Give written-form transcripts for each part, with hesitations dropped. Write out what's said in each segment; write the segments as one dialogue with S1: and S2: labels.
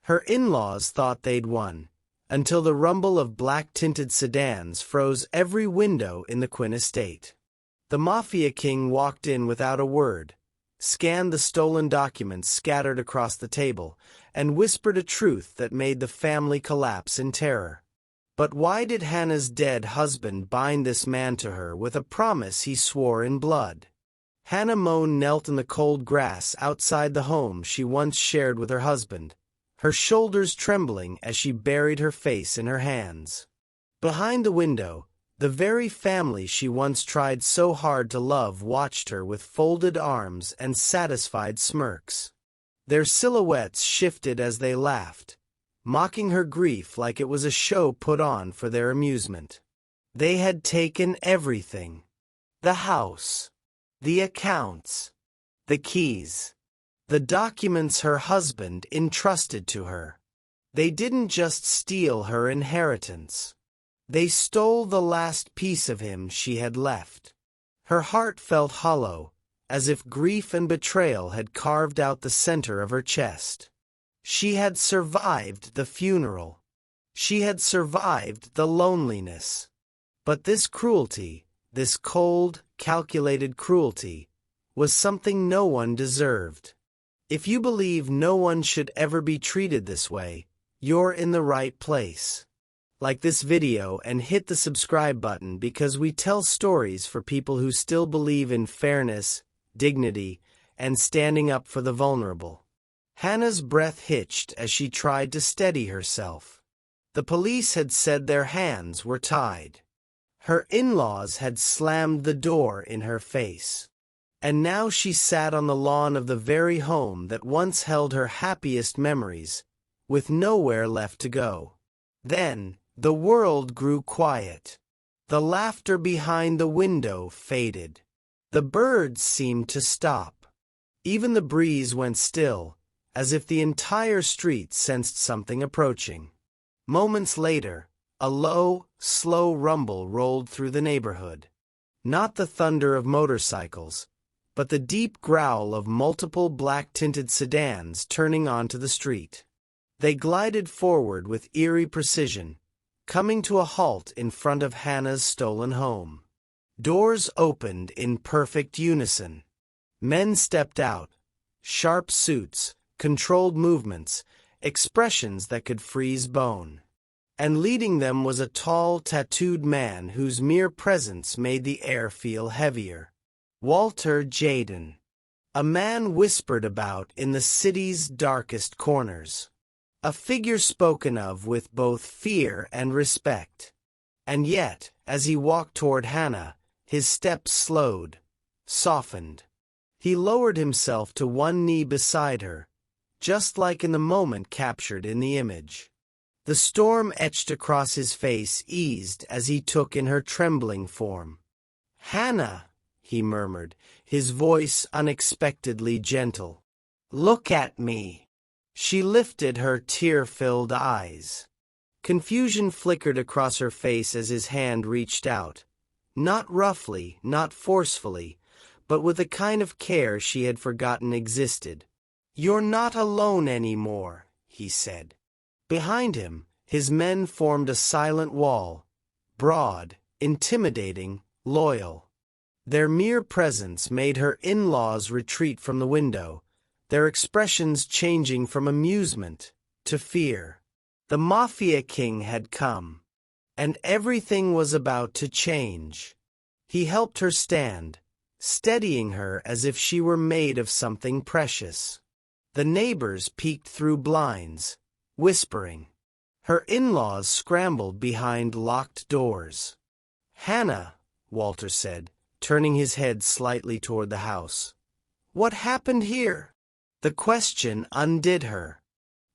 S1: Her in-laws thought they'd won, until the rumble of black-tinted sedans froze every window in the Quinn estate. The Mafia king walked in without a word, scanned the stolen documents scattered across the table, and whispered a truth that made the family collapse in terror. But why did Hannah's dead husband bind this man to her with a promise he swore in blood? Hannah Moan knelt in the cold grass outside the home she once shared with her husband, her shoulders trembling as she buried her face in her hands. Behind the window, the very family she once tried so hard to love watched her with folded arms and satisfied smirks. Their silhouettes shifted as they laughed, mocking her grief like it was a show put on for their amusement. They had taken everything: the house, the accounts, the keys, the documents her husband entrusted to her. They didn't just steal her inheritance. They stole the last piece of him she had left. Her heart felt hollow, as if grief and betrayal had carved out the center of her chest. She had survived the funeral. She had survived the loneliness. But this cruelty, this cold, calculated cruelty, was something no one deserved. If you believe no one should ever be treated this way, you're in the right place. Like this video and hit the subscribe button because we tell stories for people who still believe in fairness, dignity, and standing up for the vulnerable. Hannah's breath hitched as she tried to steady herself. The police had said their hands were tied. Her in-laws had slammed the door in her face. And now she sat on the lawn of the very home that once held her happiest memories, with nowhere left to go. Then, the world grew quiet. The laughter behind the window faded. The birds seemed to stop. Even the breeze went still, as if the entire street sensed something approaching. Moments later, a low, slow rumble rolled through the neighborhood. Not the thunder of motorcycles, but the deep growl of multiple black-tinted sedans turning onto the street. They glided forward with eerie precision, coming to a halt in front of Hannah's stolen home. Doors opened in perfect unison. Men stepped out, sharp suits, controlled movements, expressions that could freeze bone. And leading them was a tall, tattooed man whose mere presence made the air feel heavier. Walter Jaden. A man whispered about in the city's darkest corners. A figure spoken of with both fear and respect. And yet, as he walked toward Hannah, his steps slowed, softened. He lowered himself to one knee beside her, just like in the moment captured in the image. The storm etched across his face eased as he took in her trembling form. "Hannah," he murmured, his voice unexpectedly gentle. "Look at me." She lifted her tear-filled eyes. Confusion flickered across her face as his hand reached out. Not roughly, not forcefully, but with a kind of care she had forgotten existed. "You're not alone anymore," he said. Behind him, his men formed a silent wall, broad, intimidating, loyal. Their mere presence made her in-laws retreat from the window, their expressions changing from amusement to fear. The Mafia king had come, and everything was about to change. He helped her stand, steadying her as if she were made of something precious. The neighbors peeked through blinds, whispering. Her in-laws scrambled behind locked doors. "Hannah," Walter said, turning his head slightly toward the house. "What happened here?" The question undid her.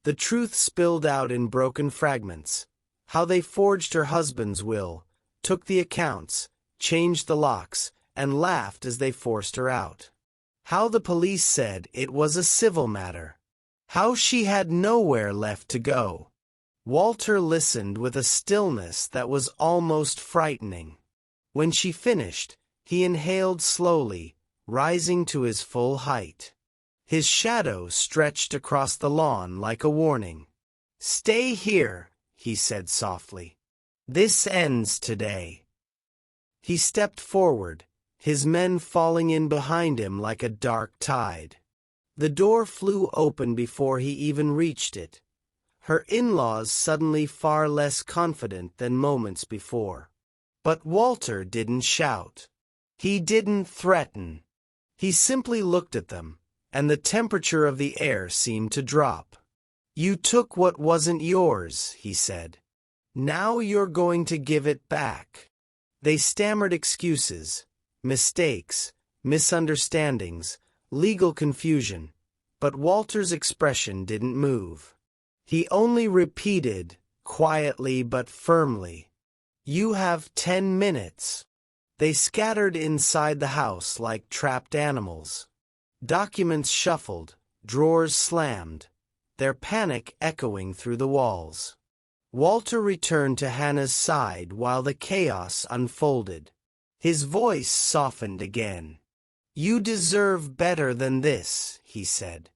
S1: The truth spilled out in broken fragments. How they forged her husband's will, took the accounts, changed the locks, and laughed as they forced her out. How the police said it was a civil matter. How she had nowhere left to go. Walter listened with a stillness that was almost frightening. When she finished, he inhaled slowly, rising to his full height. His shadow stretched across the lawn like a warning. "Stay here," he said softly. "This ends today." He stepped forward, his men falling in behind him like a dark tide. The door flew open before he even reached it, her in-laws suddenly far less confident than moments before. But Walter didn't shout. He didn't threaten. He simply looked at them, and the temperature of the air seemed to drop. "You took what wasn't yours," he said. "Now you're going to give it back." They stammered excuses, mistakes, misunderstandings, legal confusion, but Walter's expression didn't move. He only repeated, quietly but firmly, "You have 10 minutes." They scattered inside the house like trapped animals. Documents shuffled, drawers slammed, their panic echoing through the walls. Walter returned to Hannah's side while the chaos unfolded. His voice softened again. "You deserve better than this," he said.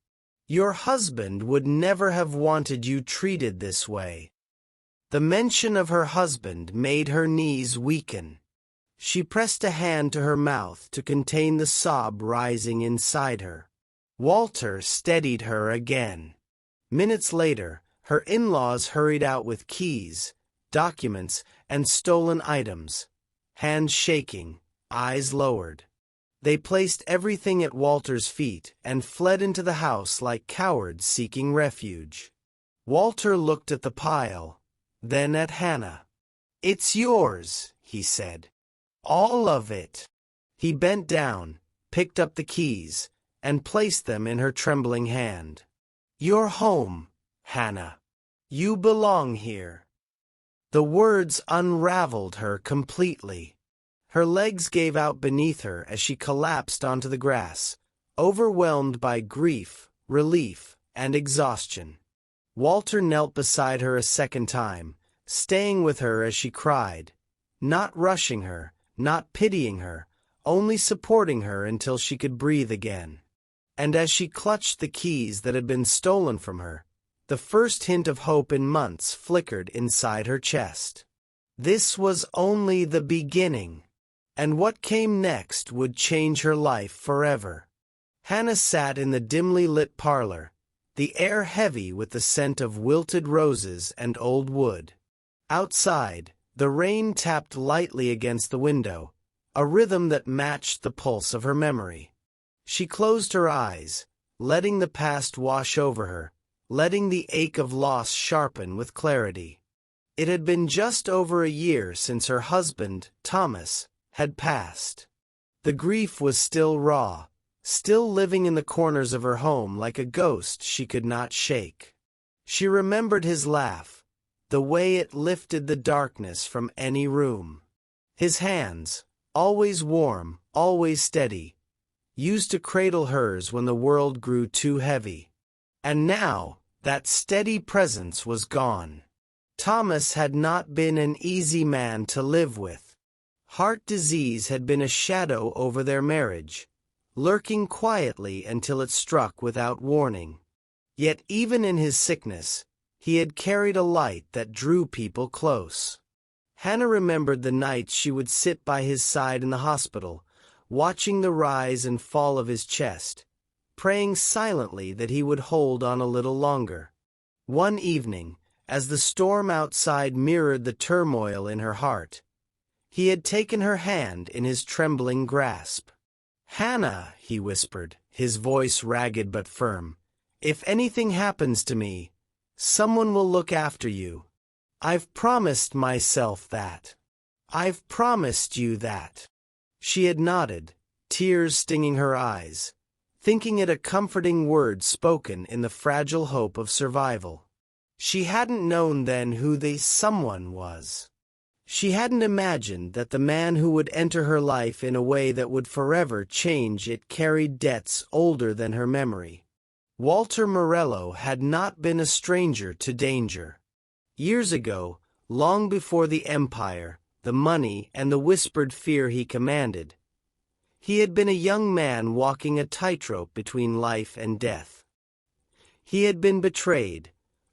S1: "Your husband would never have wanted you treated this way." The mention of her husband made her knees weaken. She pressed a hand to her mouth to contain the sob rising inside her. Walter steadied her again. Minutes later, her in-laws hurried out with keys, documents, and stolen items, hands shaking, eyes lowered. They placed everything at Walter's feet and fled into the house like cowards seeking refuge. Walter looked at the pile, then at Hannah. "It's yours," he said. "All of it." He bent down, picked up the keys, and placed them in her trembling hand. "You're home, Hannah. You belong here." The words unraveled her completely. Her legs gave out beneath her as she collapsed onto the grass, overwhelmed by grief, relief, and exhaustion. Walter knelt beside her a second time, staying with her as she cried, not rushing her, not pitying her, only supporting her until she could breathe again. And as she clutched the keys that had been stolen from her, the first hint of hope in months flickered inside her chest. This was only the beginning, and what came next would change her life forever. Hannah sat in the dimly lit parlor, the air heavy with the scent of wilted roses and old wood. Outside, the rain tapped lightly against the window, a rhythm that matched the pulse of her memory. She closed her eyes, letting the past wash over her, letting the ache of loss sharpen with clarity. It had been just over a year since her husband, Thomas, had passed. The grief was still raw, still living in the corners of her home like a ghost she could not shake. She remembered his laugh, the way it lifted the darkness from any room. His hands, always warm, always steady, used to cradle hers when the world grew too heavy. And now, that steady presence was gone. Thomas had not been an easy man to live with. Heart disease had been a shadow over their marriage, lurking quietly until it struck without warning. Yet even in his sickness, he had carried a light that drew people close. Hannah remembered the nights she would sit by his side in the hospital, watching the rise and fall of his chest, praying silently that he would hold on a little longer. One evening, as the storm outside mirrored the turmoil in her heart, he had taken her hand in his trembling grasp. "Hannah," he whispered, his voice ragged but firm, "if anything happens to me, someone will look after you. I've promised myself that. I've promised you that." She had nodded, tears stinging her eyes, thinking it a comforting word spoken in the fragile hope of survival. She hadn't known then who the someone was. She hadn't imagined that the man who would enter her life in a way that would forever change it carried debts older than her memory. Walter Morello had not been a stranger to danger. Years ago, long before the empire, the money, and the whispered fear he commanded, he had been a young man walking a tightrope between life and death. He had been betrayed,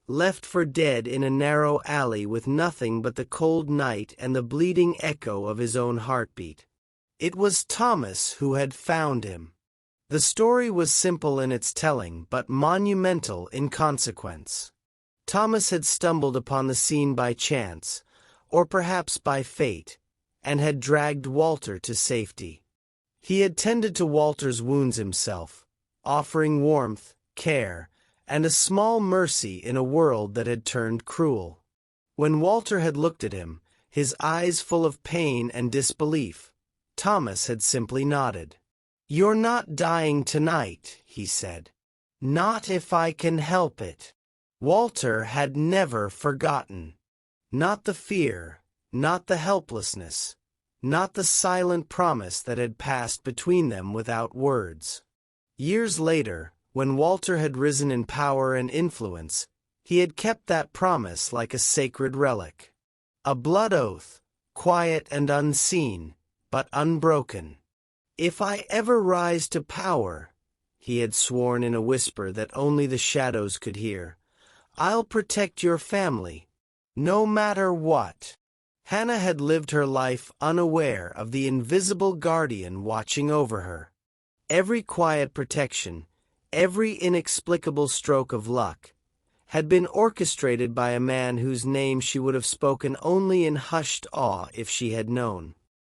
S1: left for dead in a narrow alley with nothing but the cold night and the bleeding echo of his own heartbeat. It was Thomas who had found him. The story was simple in its telling but monumental in consequence. Thomas had stumbled upon the scene by chance, or perhaps by fate, and had dragged Walter to safety. He had tended to Walter's wounds himself, offering warmth, care, and a small mercy in a world that had turned cruel. When Walter had looked at him, his eyes full of pain and disbelief, Thomas had simply nodded. "You're not dying tonight," he said. "Not if I can help it." Walter had never forgotten. Not the fear, not the helplessness, not the silent promise that had passed between them without words. Years later, when Walter had risen in power and influence, he had kept that promise like a sacred relic. A blood oath, quiet and unseen, but unbroken. "If I ever rise to power," he had sworn in a whisper that only the shadows could hear, "I'll protect your family, no matter what." Hannah had lived her life unaware of the invisible guardian watching over her. Every quiet protection, every inexplicable stroke of luck, had been orchestrated by a man whose name she would have spoken only in hushed awe if she had known.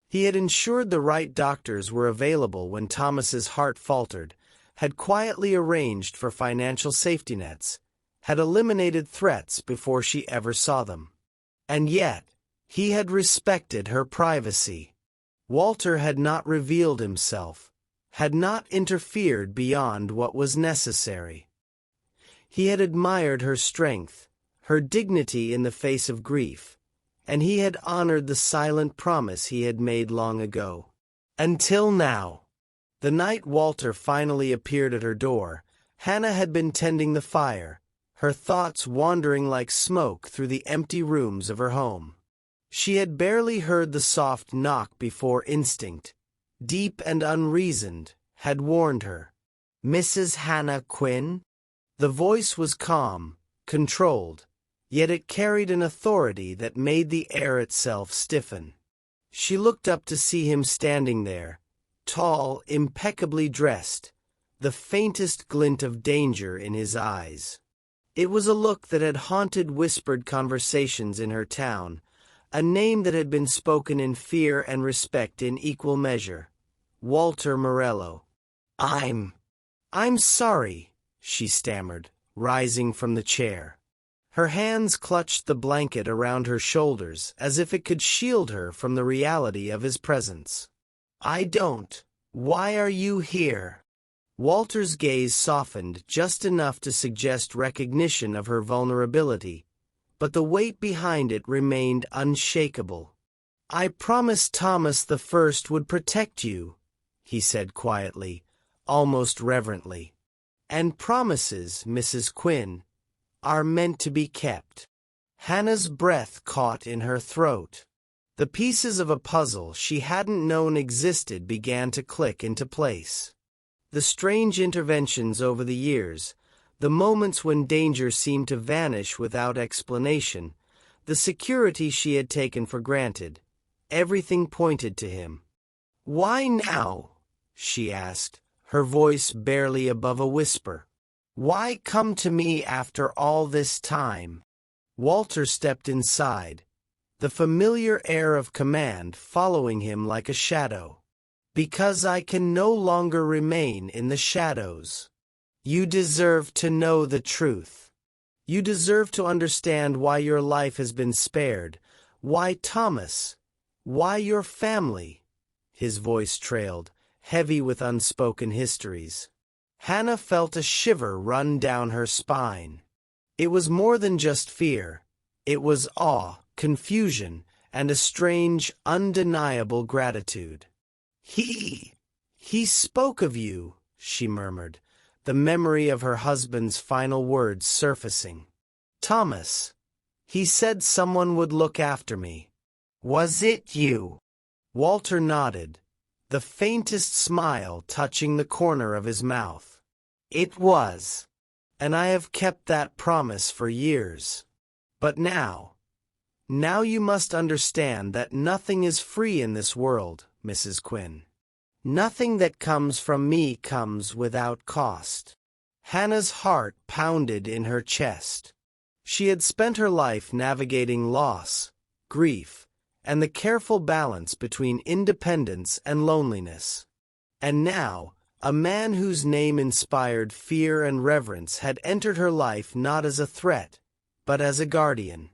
S1: He had ensured the right doctors were available when Thomas's heart faltered, had quietly arranged for financial safety nets, had eliminated threats before she ever saw them. And yet, he had respected her privacy. Walter had not revealed himself, had not interfered beyond what was necessary. He had admired her strength, her dignity in the face of grief, and he had honored the silent promise he had made long ago. Until now. The night Walter finally appeared at her door, Hannah had been tending the fire, her thoughts wandering like smoke through the empty rooms of her home. She had barely heard the soft knock before instinct, deep and unreasoned, had warned her. "Mrs. Hannah Quinn?" The voice was calm, controlled, yet it carried an authority that made the air itself stiffen. She looked up to see him standing there, tall, impeccably dressed, the faintest glint of danger in his eyes. It was a look that had haunted whispered conversations in her town, a name that had been spoken in fear and respect in equal measure. Walter Morello. I'm sorry," she stammered, rising from the chair. Her hands clutched the blanket around her shoulders as if it could shield her from the reality of his presence. "I don't. Why are you here?" Walter's gaze softened just enough to suggest recognition of her vulnerability, but the weight behind it remained unshakable. "I promised Thomas the First would protect you," he said quietly, almost reverently. "And promises, Mrs. Quinn, are meant to be kept." Hannah's breath caught in her throat. The pieces of a puzzle she hadn't known existed began to click into place. The strange interventions over the years, the moments when danger seemed to vanish without explanation, the security she had taken for granted, everything pointed to him. "Why now?" she asked, her voice barely above a whisper. "Why come to me after all this time?" Walter stepped inside, the familiar air of command following him like a shadow. "Because I can no longer remain in the shadows. You deserve to know the truth. You deserve to understand why your life has been spared, why Thomas, why your family." His voice trailed, heavy with unspoken histories. Hannah felt a shiver run down her spine. It was more than just fear. It was awe, confusion, and a strange, undeniable gratitude. He spoke of you," she murmured, the memory of her husband's final words surfacing. "Thomas. He said someone would look after me." "Was it you?" Walter nodded, the faintest smile touching the corner of his mouth. "It was. and I have kept that promise for years. But now you must understand that nothing is free in this world, Mrs. Quinn. Nothing that comes from me comes without cost." Hannah's heart pounded in her chest. She had spent her life navigating loss, grief, and the careful balance between independence and loneliness. And now, a man whose name inspired fear and reverence had entered her life not as a threat, but as a guardian.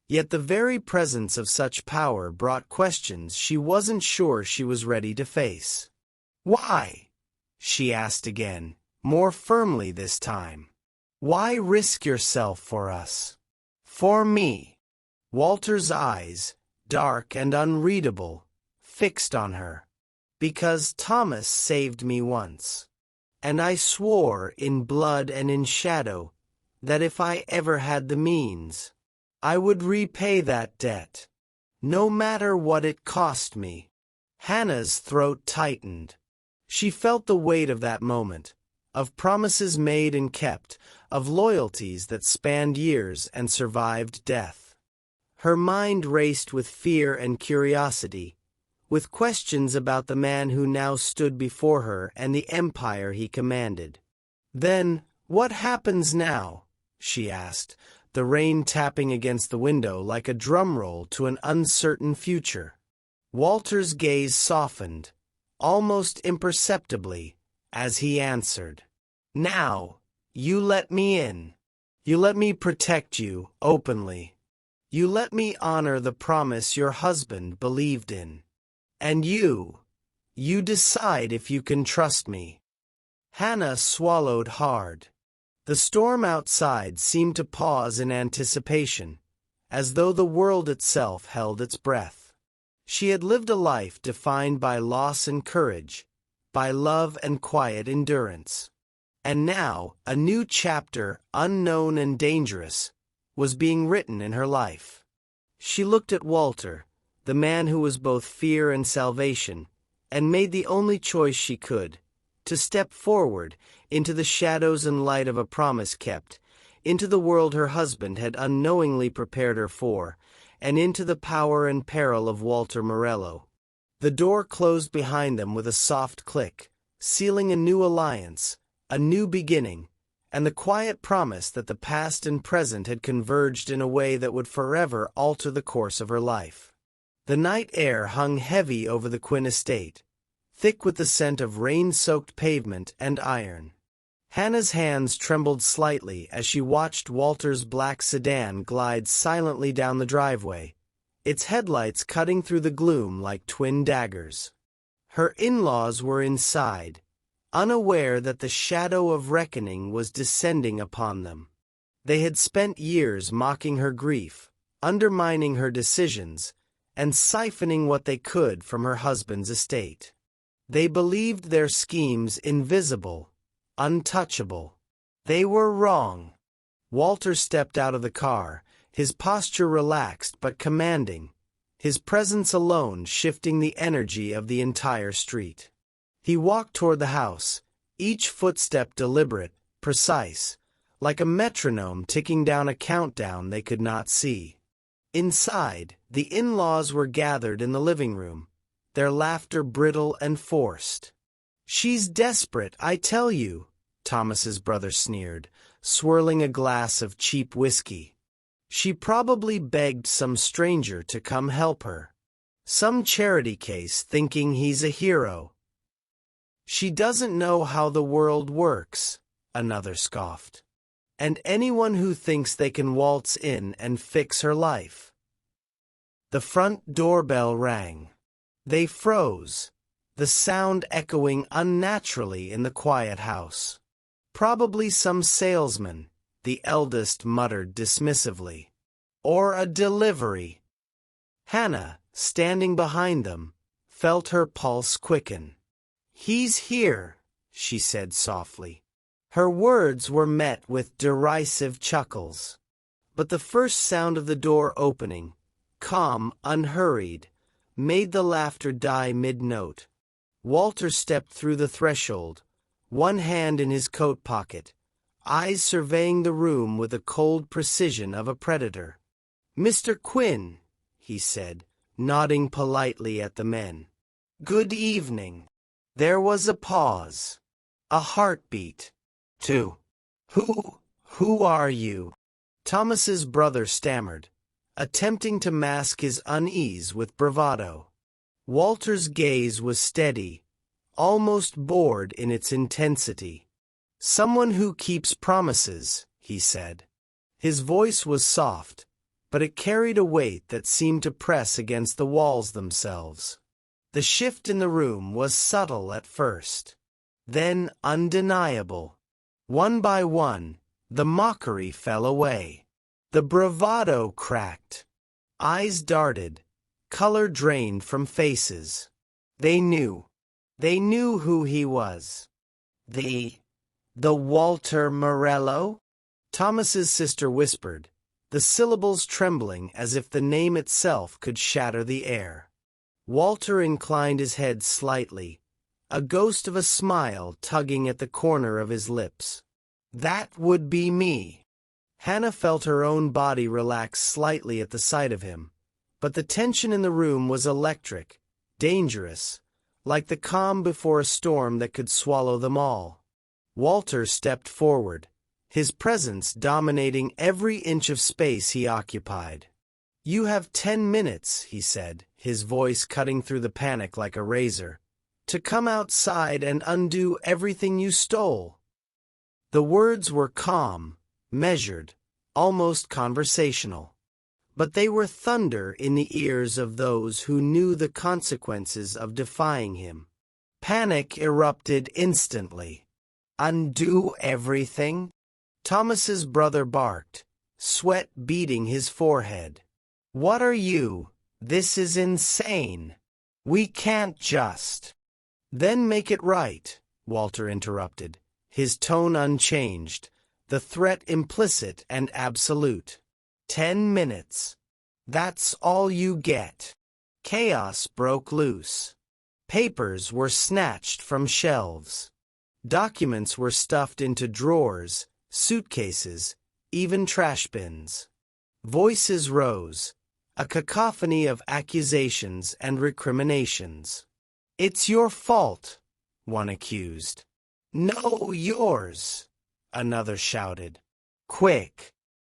S1: Yet the very presence of such power brought questions she wasn't sure she was ready to face. "Why?" she asked again, more firmly this time. "Why risk yourself for us? For me?" Walter's eyes, dark and unreadable, fixed on her. "Because Thomas saved me once. And I swore in blood and in shadow that if I ever had the means, I would repay that debt, no matter what it cost me." Hannah's throat tightened. She felt the weight of that moment, of promises made and kept, of loyalties that spanned years and survived death. Her mind raced with fear and curiosity, with questions about the man who now stood before her and the empire he commanded. "Then, what happens now?" she asked, the rain tapping against the window like a drumroll to an uncertain future. Walter's gaze softened, almost imperceptibly, as he answered. "Now, you let me in. You let me protect you, openly. You let me honor the promise your husband believed in. And you decide if you can trust me." Hannah swallowed hard. The storm outside seemed to pause in anticipation, as though the world itself held its breath. She had lived a life defined by loss and courage, by love and quiet endurance. And now, a new chapter, unknown and dangerous, was being written in her life. She looked at Walter, the man who was both fear and salvation, and made the only choice she could, to step forward into the shadows and light of a promise kept, into the world her husband had unknowingly prepared her for, and into the power and peril of Walter Morello. The door closed behind them with a soft click, sealing a new alliance, a new beginning, and the quiet promise that the past and present had converged in a way that would forever alter the course of her life. The night air hung heavy over the Quinn estate, thick with the scent of rain-soaked pavement and iron. Hannah's hands trembled slightly as she watched Walter's black sedan glide silently down the driveway, its headlights cutting through the gloom like twin daggers. Her in-laws were inside, unaware that the shadow of reckoning was descending upon them. They had spent years mocking her grief, undermining her decisions, and siphoning what they could from her husband's estate. They believed their schemes invisible, untouchable. They were wrong. Walter stepped out of the car, his posture relaxed but commanding, his presence alone shifting the energy of the entire street. He walked toward the house, each footstep deliberate, precise, like a metronome ticking down a countdown they could not see. Inside, the in-laws were gathered in the living room, their laughter brittle and forced. "She's desperate, I tell you," Thomas's brother sneered, swirling a glass of cheap whiskey. "She probably begged some stranger to come help her. Some charity case thinking he's a hero." "She doesn't know how the world works," another scoffed. "And anyone who thinks they can waltz in and fix her life." The front doorbell rang. They froze, the sound echoing unnaturally in the quiet house. "Probably some salesman," the eldest muttered dismissively. "Or a delivery." Hannah, standing behind them, felt her pulse quicken. "He's here," she said softly. Her words were met with derisive chuckles. But the first sound of the door opening, calm, unhurried, made the laughter die mid-note. Walter stepped through the threshold, one hand in his coat pocket, eyes surveying the room with the cold precision of a predator. "Mr. Quinn," he said, nodding politely at the men. "Good evening." There was a pause. A heartbeat. "Two. Who are you?" Thomas's brother stammered, attempting to mask his unease with bravado. Walter's gaze was steady, almost bored in its intensity. "Someone who keeps promises," he said. His voice was soft, but it carried a weight that seemed to press against the walls themselves. The shift in the room was subtle at first, then undeniable. One by one, the mockery fell away. The bravado cracked. Eyes darted, color drained from faces. They knew who he was. The Walter Morello? Thomas's sister whispered, the syllables trembling as if the name itself could shatter the air. Walter inclined his head slightly, a ghost of a smile tugging at the corner of his lips. "That would be me." Hannah felt her own body relax slightly at the sight of him, but the tension in the room was electric, dangerous, like the calm before a storm that could swallow them all. Walter stepped forward, his presence dominating every inch of space he occupied. "You have 10 minutes, he said, his voice cutting through the panic like a razor, "to come outside and undo everything you stole." The words were calm, measured, almost conversational. But they were thunder in the ears of those who knew the consequences of defying him. Panic erupted instantly. "Undo everything?" Thomas's brother barked, sweat beading his forehead. "What are you? This is insane. We can't just—" "Then make it right," Walter interrupted, his tone unchanged, the threat implicit and absolute. 10 minutes. That's all you get." Chaos broke loose. Papers were snatched from shelves. Documents were stuffed into drawers, suitcases, even trash bins. Voices rose, a cacophony of accusations and recriminations. "It's your fault," one accused. "No, yours," another shouted. "Quick,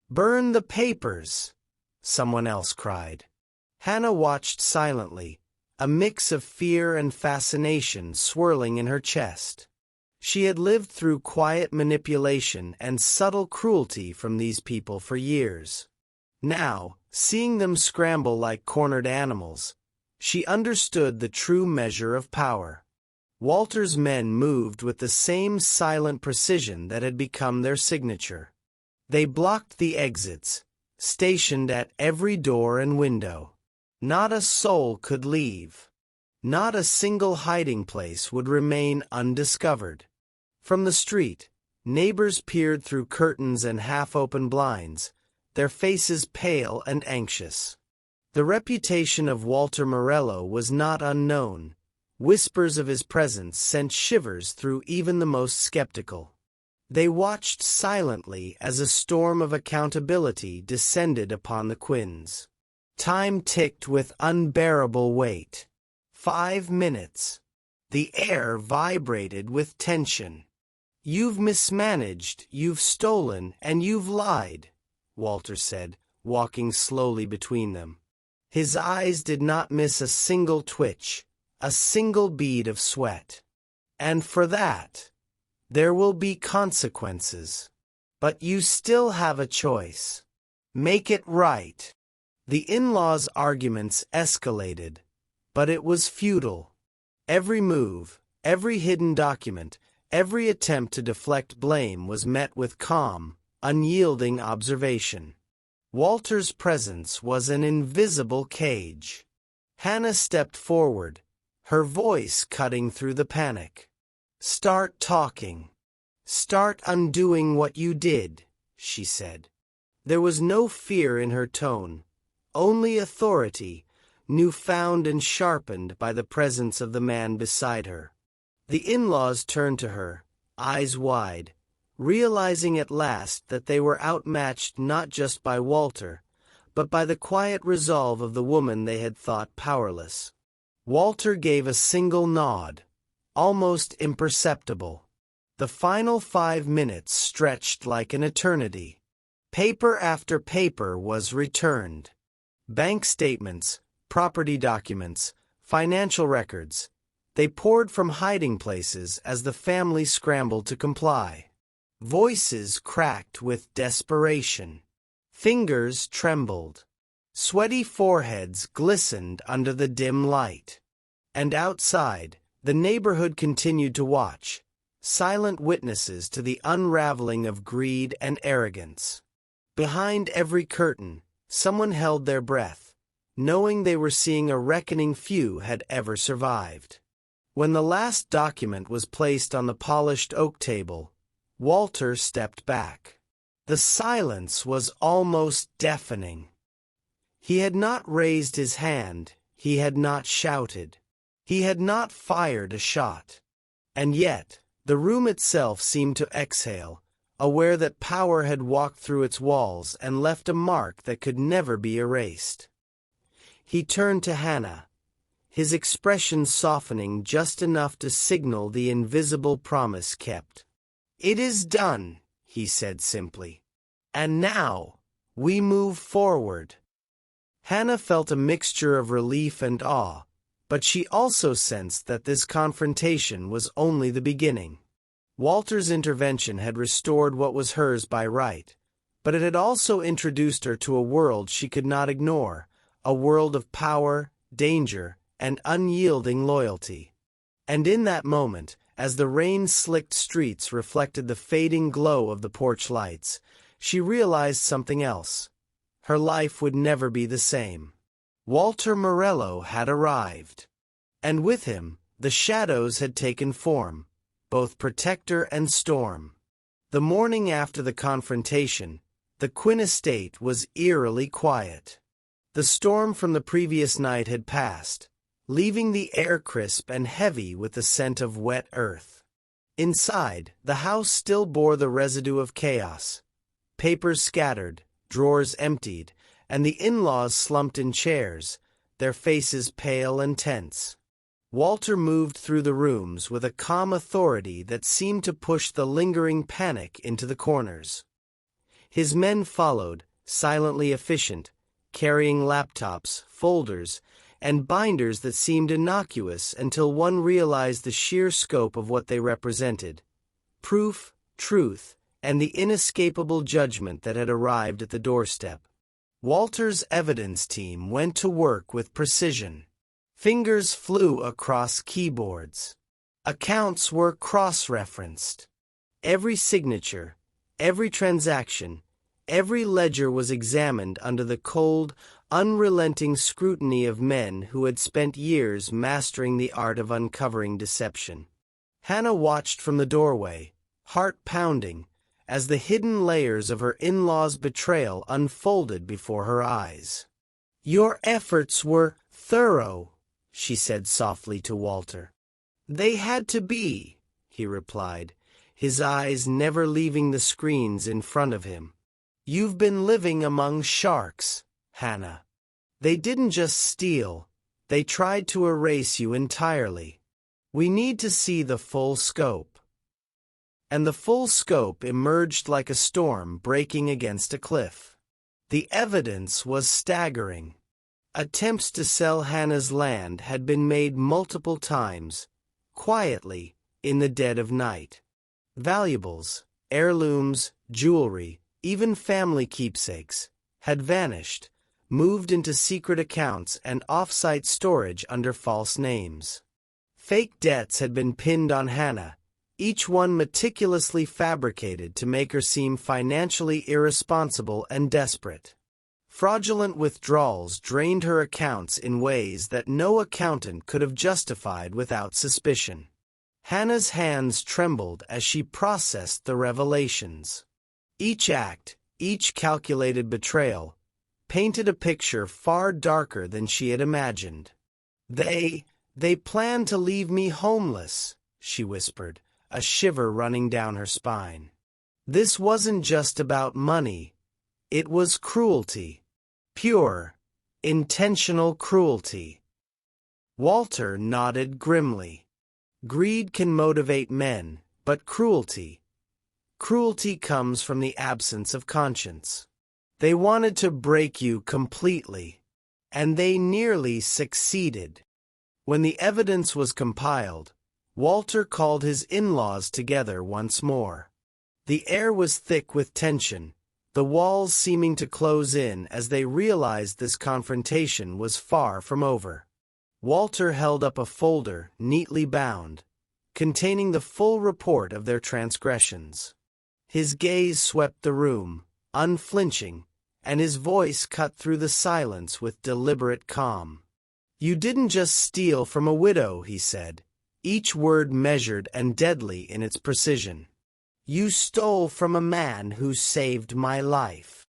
S1: burn the papers," someone else cried. Hannah watched silently, a mix of fear and fascination swirling in her chest. She had lived through quiet manipulation and subtle cruelty from these people for years. Now, seeing them scramble like cornered animals, she understood the true measure of power. Walter's men moved with the same silent precision that had become their signature. They blocked the exits, stationed at every door and window. Not a soul could leave. Not a single hiding place would remain undiscovered. From the street, neighbors peered through curtains and half-open blinds, their faces pale and anxious. The reputation of Walter Morello was not unknown. Whispers of his presence sent shivers through even the most skeptical. They watched silently as a storm of accountability descended upon the Quinns. Time ticked with unbearable weight. 5 minutes. The air vibrated with tension. "You've mismanaged, you've stolen, and you've lied," Walter said, walking slowly between them. His eyes did not miss a single twitch, a single bead of sweat. "And for that, there will be consequences. But you still have a choice. Make it right." The in-laws' arguments escalated, but it was futile. Every move, every hidden document, every attempt to deflect blame was met with calm, unyielding observation. Walter's presence was an invisible cage. Hannah stepped forward, her voice cutting through the panic. "Start talking. Start undoing what you did," she said. There was no fear in her tone, only authority, newfound and sharpened by the presence of the man beside her. The in-laws turned to her, eyes wide, realizing at last that they were outmatched not just by Walter, but by the quiet resolve of the woman they had thought powerless. Walter gave a single nod, almost imperceptible. The final 5 minutes stretched like an eternity. Paper after paper was returned. Bank statements, property documents, financial records. They poured from hiding places as the family scrambled to comply. Voices cracked with desperation. Fingers trembled. Sweaty foreheads glistened under the dim light. And outside, the neighborhood continued to watch, silent witnesses to the unraveling of greed and arrogance. Behind every curtain, someone held their breath, knowing they were seeing a reckoning few had ever survived. When the last document was placed on the polished oak table, Walter stepped back. The silence was almost deafening. He had not raised his hand, he had not shouted, he had not fired a shot. And yet, the room itself seemed to exhale, aware that power had walked through its walls and left a mark that could never be erased. He turned to Hannah, his expression softening just enough to signal the invisible promise kept. "It is done," he said simply. "And now, we move forward." Hannah felt a mixture of relief and awe, but she also sensed that this confrontation was only the beginning. Walter's intervention had restored what was hers by right, but it had also introduced her to a world she could not ignore, a world of power, danger, and unyielding loyalty. And in that moment, as the rain-slicked streets reflected the fading glow of the porch lights, she realized something else. Her life would never be the same. Walter Morello had arrived. And with him, the shadows had taken form, both protector and storm. The morning after the confrontation, the Quinn estate was eerily quiet. The storm from the previous night had passed, leaving the air crisp and heavy with the scent of wet earth. Inside, the house still bore the residue of chaos. Papers scattered, drawers emptied, and the in-laws slumped in chairs, their faces pale and tense. Walter moved through the rooms with a calm authority that seemed to push the lingering panic into the corners. His men followed, silently efficient, carrying laptops, folders, and binders that seemed innocuous until one realized the sheer scope of what they represented. Proof, truth, and the inescapable judgment that had arrived at the doorstep. Walter's evidence team went to work with precision. Fingers flew across keyboards. Accounts were cross-referenced. Every signature, every transaction, every ledger was examined under the cold, unrelenting scrutiny of men who had spent years mastering the art of uncovering deception. Hannah watched from the doorway, heart pounding, as the hidden layers of her in-laws' betrayal unfolded before her eyes. "Your efforts were thorough," she said softly to Walter. "They had to be," he replied, his eyes never leaving the screens in front of him. "You've been living among sharks, Hannah. They didn't just steal, they tried to erase you entirely. We need to see the full scope." And the full scope emerged like a storm breaking against a cliff. The evidence was staggering. Attempts to sell Hannah's land had been made multiple times, quietly, in the dead of night. Valuables, heirlooms, jewelry, even family keepsakes, had vanished, moved into secret accounts and off-site storage under false names. Fake debts had been pinned on Hannah, each one meticulously fabricated to make her seem financially irresponsible and desperate. Fraudulent withdrawals drained her accounts in ways that no accountant could have justified without suspicion. Hannah's hands trembled as she processed the revelations. Each act, each calculated betrayal, painted a picture far darker than she had imagined. They planned to leave me homeless," she whispered, a shiver running down her spine. This wasn't just about money. It was cruelty. Pure, intentional cruelty. Walter nodded grimly. Greed can motivate men, but cruelty comes from the absence of conscience. They wanted to break you completely, and they nearly succeeded. When the evidence was compiled, Walter called his in-laws together once more. The air was thick with tension, the walls seeming to close in as they realized this confrontation was far from over. Walter held up a folder, neatly bound, containing the full report of their transgressions. His gaze swept the room, unflinching, and his voice cut through the silence with deliberate calm. "You didn't just steal from a widow," he said, each word measured and deadly in its precision. "You stole from a man who saved my life."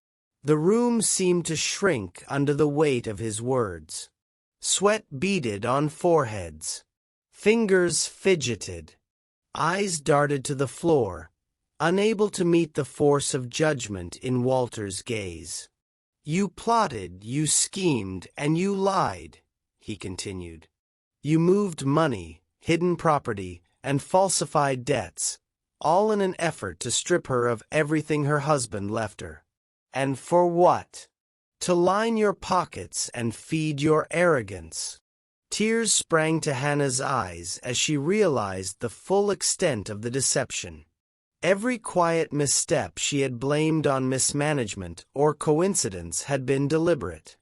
S1: The room seemed to shrink under the weight of his words. Sweat beaded on foreheads. Fingers fidgeted. Eyes darted to the floor, unable to meet the force of judgment in Walter's gaze. "You plotted, you schemed, and you lied," he continued. "You moved money, hidden property, and falsified debts, all in an effort to strip her of everything her husband left her. And for what? To line your pockets and feed your arrogance." Tears sprang to Hannah's eyes as she realized the full extent of the deception. Every quiet misstep she had blamed on mismanagement or coincidence had been deliberate.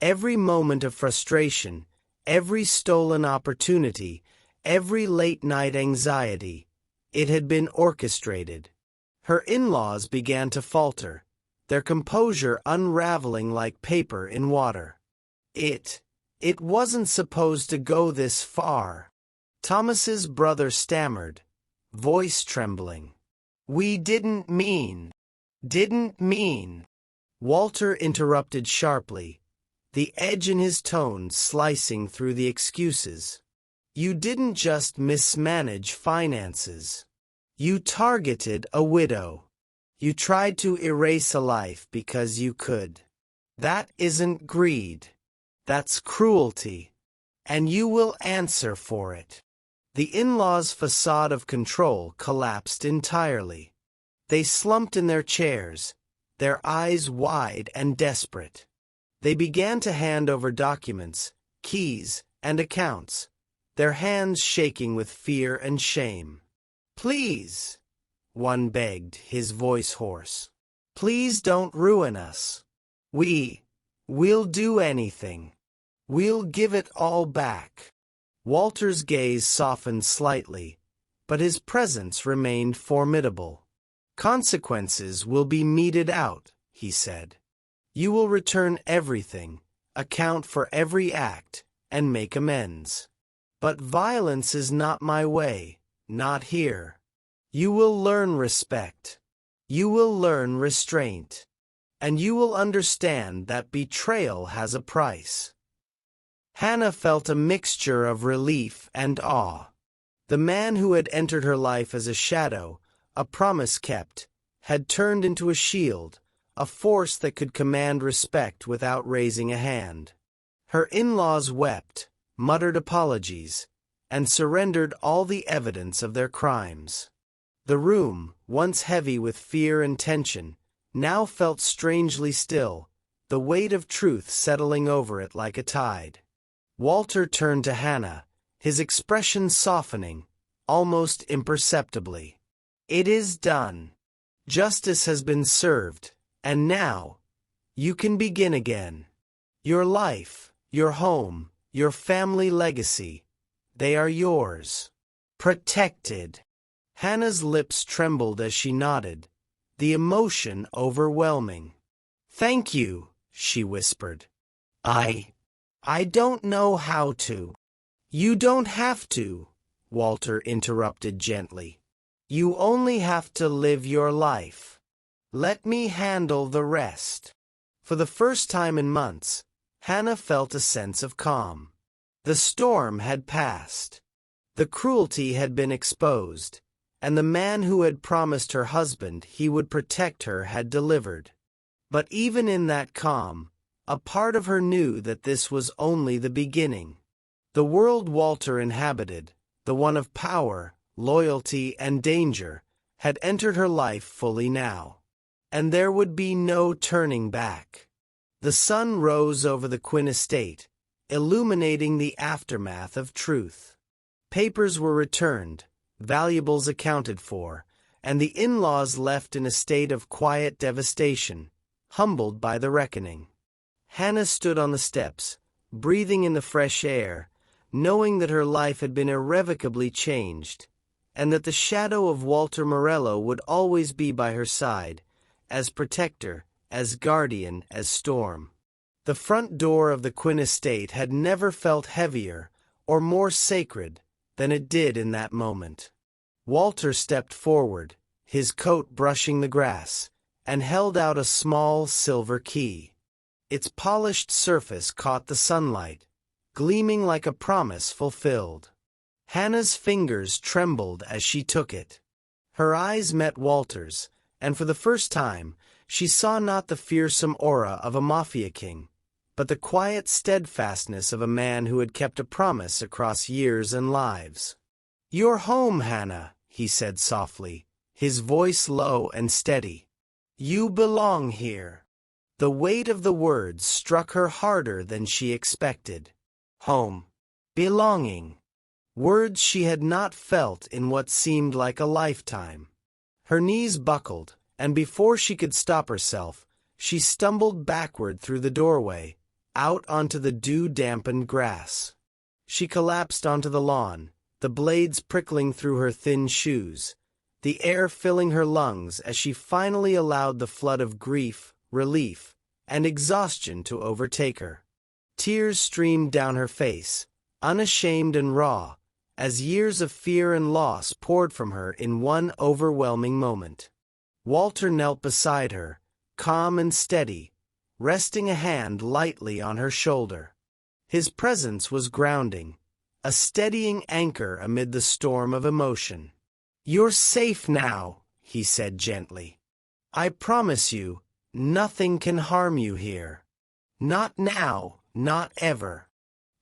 S1: Every moment of frustration, every stolen opportunity, every late-night anxiety, it had been orchestrated. Her in-laws began to falter, their composure unraveling like paper in water. It wasn't supposed to go this far. Thomas's brother stammered, voice trembling. "We didn't mean. Walter interrupted sharply, the edge in his tone slicing through the excuses. "You didn't just mismanage finances. You targeted a widow. You tried to erase a life because you could. That isn't greed. That's cruelty. And you will answer for it." The in-laws' facade of control collapsed entirely. They slumped in their chairs, their eyes wide and desperate. They began to hand over documents, keys, and accounts, their hands shaking with fear and shame. "Please," one begged, his voice hoarse. "Please don't ruin us. We'll do anything. We'll give it all back." Walter's gaze softened slightly, but his presence remained formidable. "Consequences will be meted out," he said. "You will return everything, account for every act, and make amends. But violence is not my way, not here. You will learn respect. You will learn restraint. And you will understand that betrayal has a price." Hannah felt a mixture of relief and awe. The man who had entered her life as a shadow, a promise kept, had turned into a shield, a force that could command respect without raising a hand. Her in-laws wept, muttered apologies, and surrendered all the evidence of their crimes. The room, once heavy with fear and tension, now felt strangely still, the weight of truth settling over it like a tide. Walter turned to Hannah, his expression softening, almost imperceptibly. "It is done. Justice has been served, and now, you can begin again. Your life, your home, your family legacy, they are yours. Protected." Hannah's lips trembled as she nodded, the emotion overwhelming. "Thank you," she whispered. I don't know how to." "You don't have to," Walter interrupted gently. "You only have to live your life. Let me handle the rest." For the first time in months, Hannah felt a sense of calm. The storm had passed. The cruelty had been exposed, and the man who had promised her husband he would protect her had delivered. But even in that calm, a part of her knew that this was only the beginning. The world Walter inhabited, the one of power, loyalty, and danger, had entered her life fully now. And there would be no turning back. The sun rose over the Quinn estate, illuminating the aftermath of truth. Papers were returned, valuables accounted for, and the in-laws left in a state of quiet devastation, humbled by the reckoning. Hannah stood on the steps, breathing in the fresh air, knowing that her life had been irrevocably changed, and that the shadow of Walter Morello would always be by her side, as protector, as guardian, as storm. The front door of the Quinn estate had never felt heavier or more sacred than it did in that moment. Walter stepped forward, his coat brushing the grass, and held out a small silver key. Its polished surface caught the sunlight, gleaming like a promise fulfilled. Hannah's fingers trembled as she took it. Her eyes met Walter's, and for the first time, she saw not the fearsome aura of a Mafia king, but the quiet steadfastness of a man who had kept a promise across years and lives. "You're home, Hannah," he said softly, his voice low and steady. "You belong here." The weight of the words struck her harder than she expected. Home. Belonging. Words she had not felt in what seemed like a lifetime. Her knees buckled, and before she could stop herself, she stumbled backward through the doorway, out onto the dew-dampened grass. She collapsed onto the lawn, the blades prickling through her thin shoes, the air filling her lungs as she finally allowed the flood of grief, relief, and exhaustion to overtake her. Tears streamed down her face, unashamed and raw, as years of fear and loss poured from her in one overwhelming moment. Walter knelt beside her, calm and steady, resting a hand lightly on her shoulder. His presence was grounding, a steadying anchor amid the storm of emotion. "You're safe now," he said gently. "I promise you, nothing can harm you here. Not now, not ever."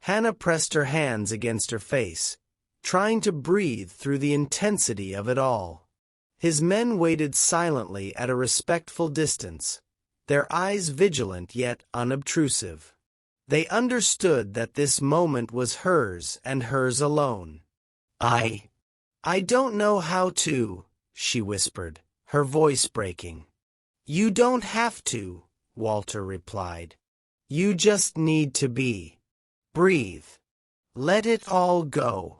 S1: Hannah pressed her hands against her face, trying to breathe through the intensity of it all. His men waited silently at a respectful distance, their eyes vigilant yet unobtrusive. They understood that this moment was hers and hers alone. I don't know how to," she whispered, her voice breaking. "You don't have to," Walter replied. "You just need to be. Breathe. Let it all go."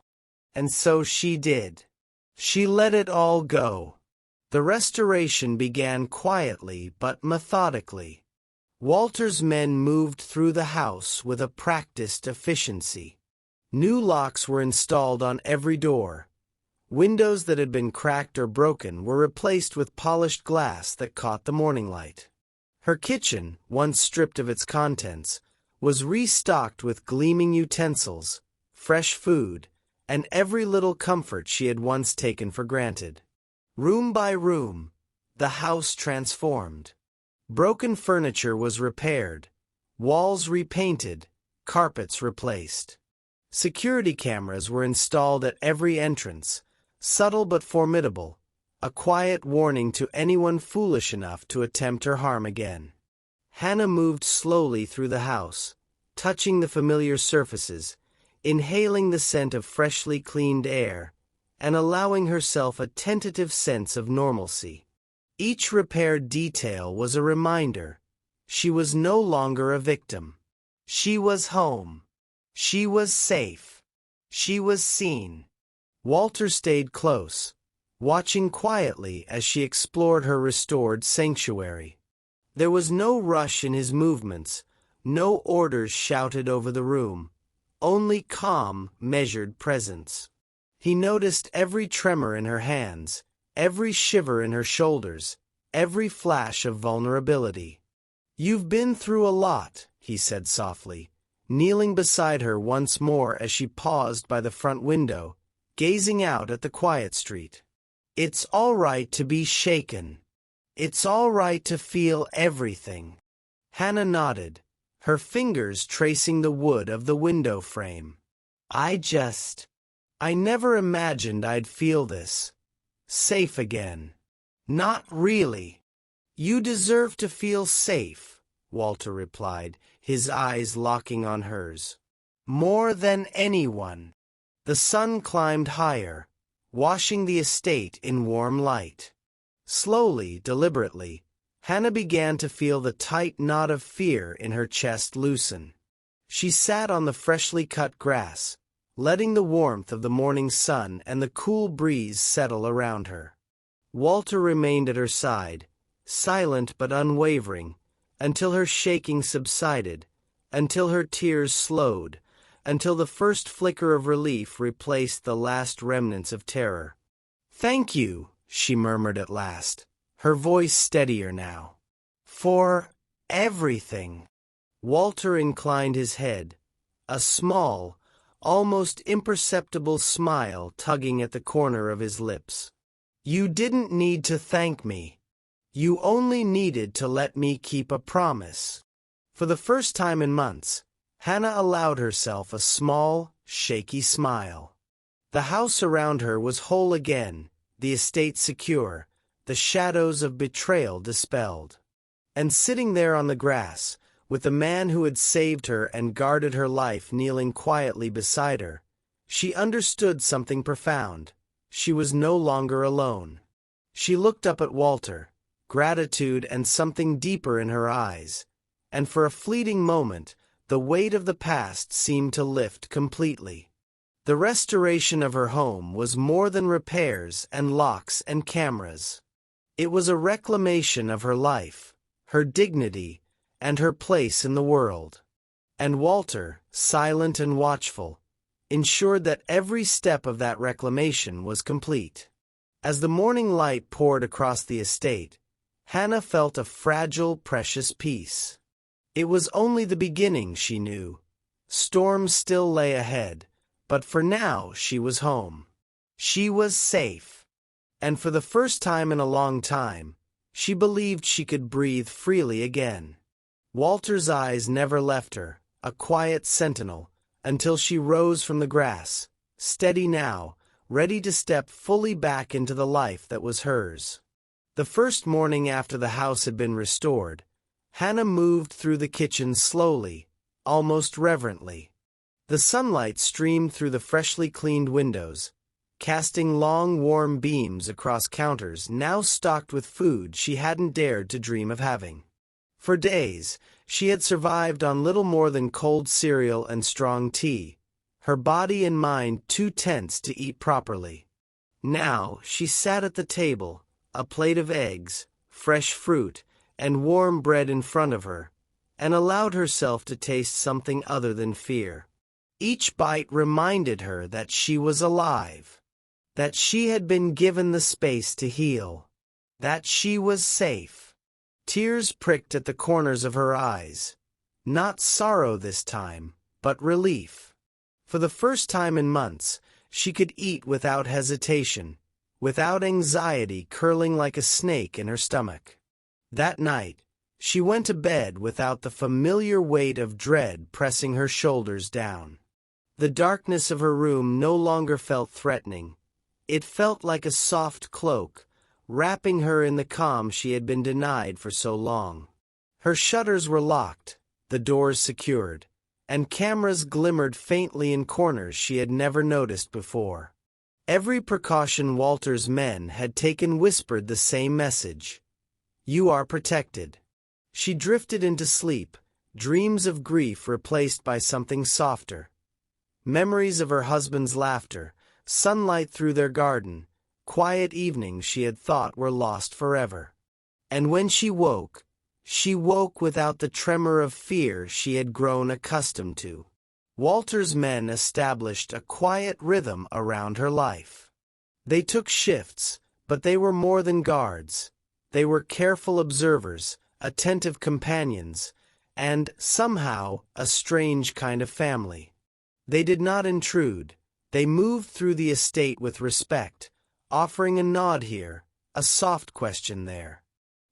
S1: And so she did. She let it all go. The restoration began quietly but methodically. Walter's men moved through the house with a practiced efficiency. New locks were installed on every door. Windows that had been cracked or broken were replaced with polished glass that caught the morning light. Her kitchen, once stripped of its contents, was restocked with gleaming utensils, fresh food, and every little comfort she had once taken for granted. Room by room, the house transformed. Broken furniture was repaired, walls repainted, carpets replaced. Security cameras were installed at every entrance, subtle but formidable, a quiet warning to anyone foolish enough to attempt her harm again. Hannah moved slowly through the house, touching the familiar surfaces, inhaling the scent of freshly cleaned air, and allowing herself a tentative sense of normalcy. Each repaired detail was a reminder. She was no longer a victim. She was home. She was safe. She was seen. Walter stayed close, watching quietly as she explored her restored sanctuary. There was no rush in his movements, no orders shouted over the room, only calm, measured presence. He noticed every tremor in her hands, every shiver in her shoulders, every flash of vulnerability. "You've been through a lot," he said softly, kneeling beside her once more as she paused by the front window, gazing out at the quiet street. It's all right to be shaken. It's all right to feel everything. Hannah nodded, her fingers tracing the wood of the window frame. I never imagined I'd feel this. Safe again. Not really. You deserve to feel safe, Walter replied, his eyes locking on hers. More than anyone. The sun climbed higher, washing the estate in warm light. Slowly, deliberately, Hannah began to feel the tight knot of fear in her chest loosen. She sat on the freshly cut grass, letting the warmth of the morning sun and the cool breeze settle around her. Walter remained at her side, silent but unwavering, until her shaking subsided, until her tears slowed, until the first flicker of relief replaced the last remnants of terror. "Thank you," she murmured at last, her voice steadier now. "For everything." Walter inclined his head, a small, almost imperceptible smile tugging at the corner of his lips. "You didn't need to thank me. You only needed to let me keep a promise." For the first time in months, Hannah allowed herself a small, shaky smile. The house around her was whole again, the estate secure, the shadows of betrayal dispelled. And sitting there on the grass, with the man who had saved her and guarded her life kneeling quietly beside her, she understood something profound. She was no longer alone. She looked up at Walter, gratitude and something deeper in her eyes, and for a fleeting moment, the weight of the past seemed to lift completely. The restoration of her home was more than repairs and locks and cameras. It was a reclamation of her life, her dignity, and her place in the world. And Walter, silent and watchful, ensured that every step of that reclamation was complete. As the morning light poured across the estate, Hannah felt a fragile, precious peace. It was only the beginning, she knew. Storms still lay ahead, but for now she was home. She was safe. And for the first time in a long time, she believed she could breathe freely again. Walter's eyes never left her, a quiet sentinel, until she rose from the grass, steady now, ready to step fully back into the life that was hers. The first morning after the house had been restored, Hannah moved through the kitchen slowly, almost reverently. The sunlight streamed through the freshly cleaned windows, casting long warm beams across counters now stocked with food she hadn't dared to dream of having. For days, she had survived on little more than cold cereal and strong tea, her body and mind too tense to eat properly. Now she sat at the table, a plate of eggs, fresh fruit, and warm bread in front of her, and allowed herself to taste something other than fear. Each bite reminded her that she was alive, that she had been given the space to heal, that she was safe. Tears pricked at the corners of her eyes, not sorrow this time, but relief. For the first time in months, she could eat without hesitation, without anxiety curling like a snake in her stomach. That night, she went to bed without the familiar weight of dread pressing her shoulders down. The darkness of her room no longer felt threatening. It felt like a soft cloak, wrapping her in the calm she had been denied for so long. Her shutters were locked, the doors secured, and cameras glimmered faintly in corners she had never noticed before. Every precaution Walter's men had taken whispered the same message. "You are protected." She drifted into sleep, dreams of grief replaced by something softer. Memories of her husband's laughter, sunlight through their garden, quiet evenings she had thought were lost forever. And when she woke without the tremor of fear she had grown accustomed to. Walter's men established a quiet rhythm around her life. They took shifts, but they were more than guards. They were careful observers, attentive companions, and, somehow, a strange kind of family. They did not intrude. They moved through the estate with respect, offering a nod here, a soft question there.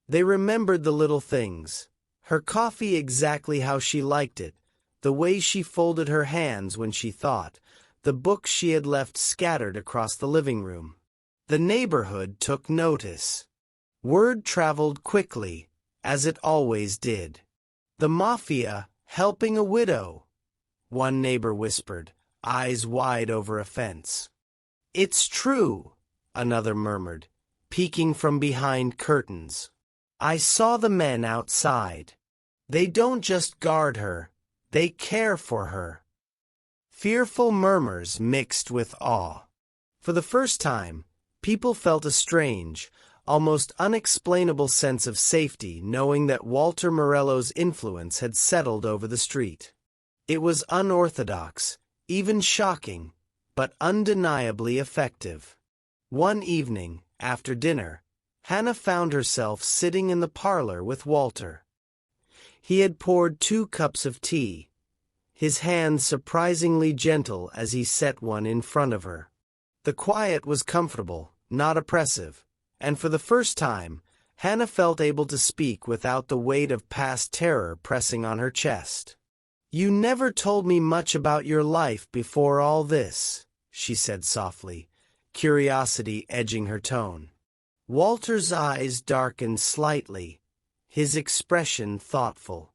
S1: They remembered the little things. Her coffee exactly how she liked it, the way she folded her hands when she thought, the books she had left scattered across the living room. The neighborhood took notice. Word traveled quickly, as it always did. "The Mafia, helping a widow," one neighbor whispered, eyes wide over a fence. "It's true," another murmured, peeking from behind curtains. "I saw the men outside. They don't just guard her, they care for her." Fearful murmurs mixed with awe. For the first time, people felt a strange, almost unexplainable sense of safety knowing that Walter Morello's influence had settled over the street. It was unorthodox, even shocking, but undeniably effective. One evening, after dinner, Hannah found herself sitting in the parlor with Walter. He had poured 2 cups of tea, his hand surprisingly gentle as he set one in front of her. The quiet was comfortable, not oppressive, and for the first time, Hannah felt able to speak without the weight of past terror pressing on her chest. "You never told me much about your life before all this," she said softly, curiosity edging her tone. Walter's eyes darkened slightly, his expression thoughtful.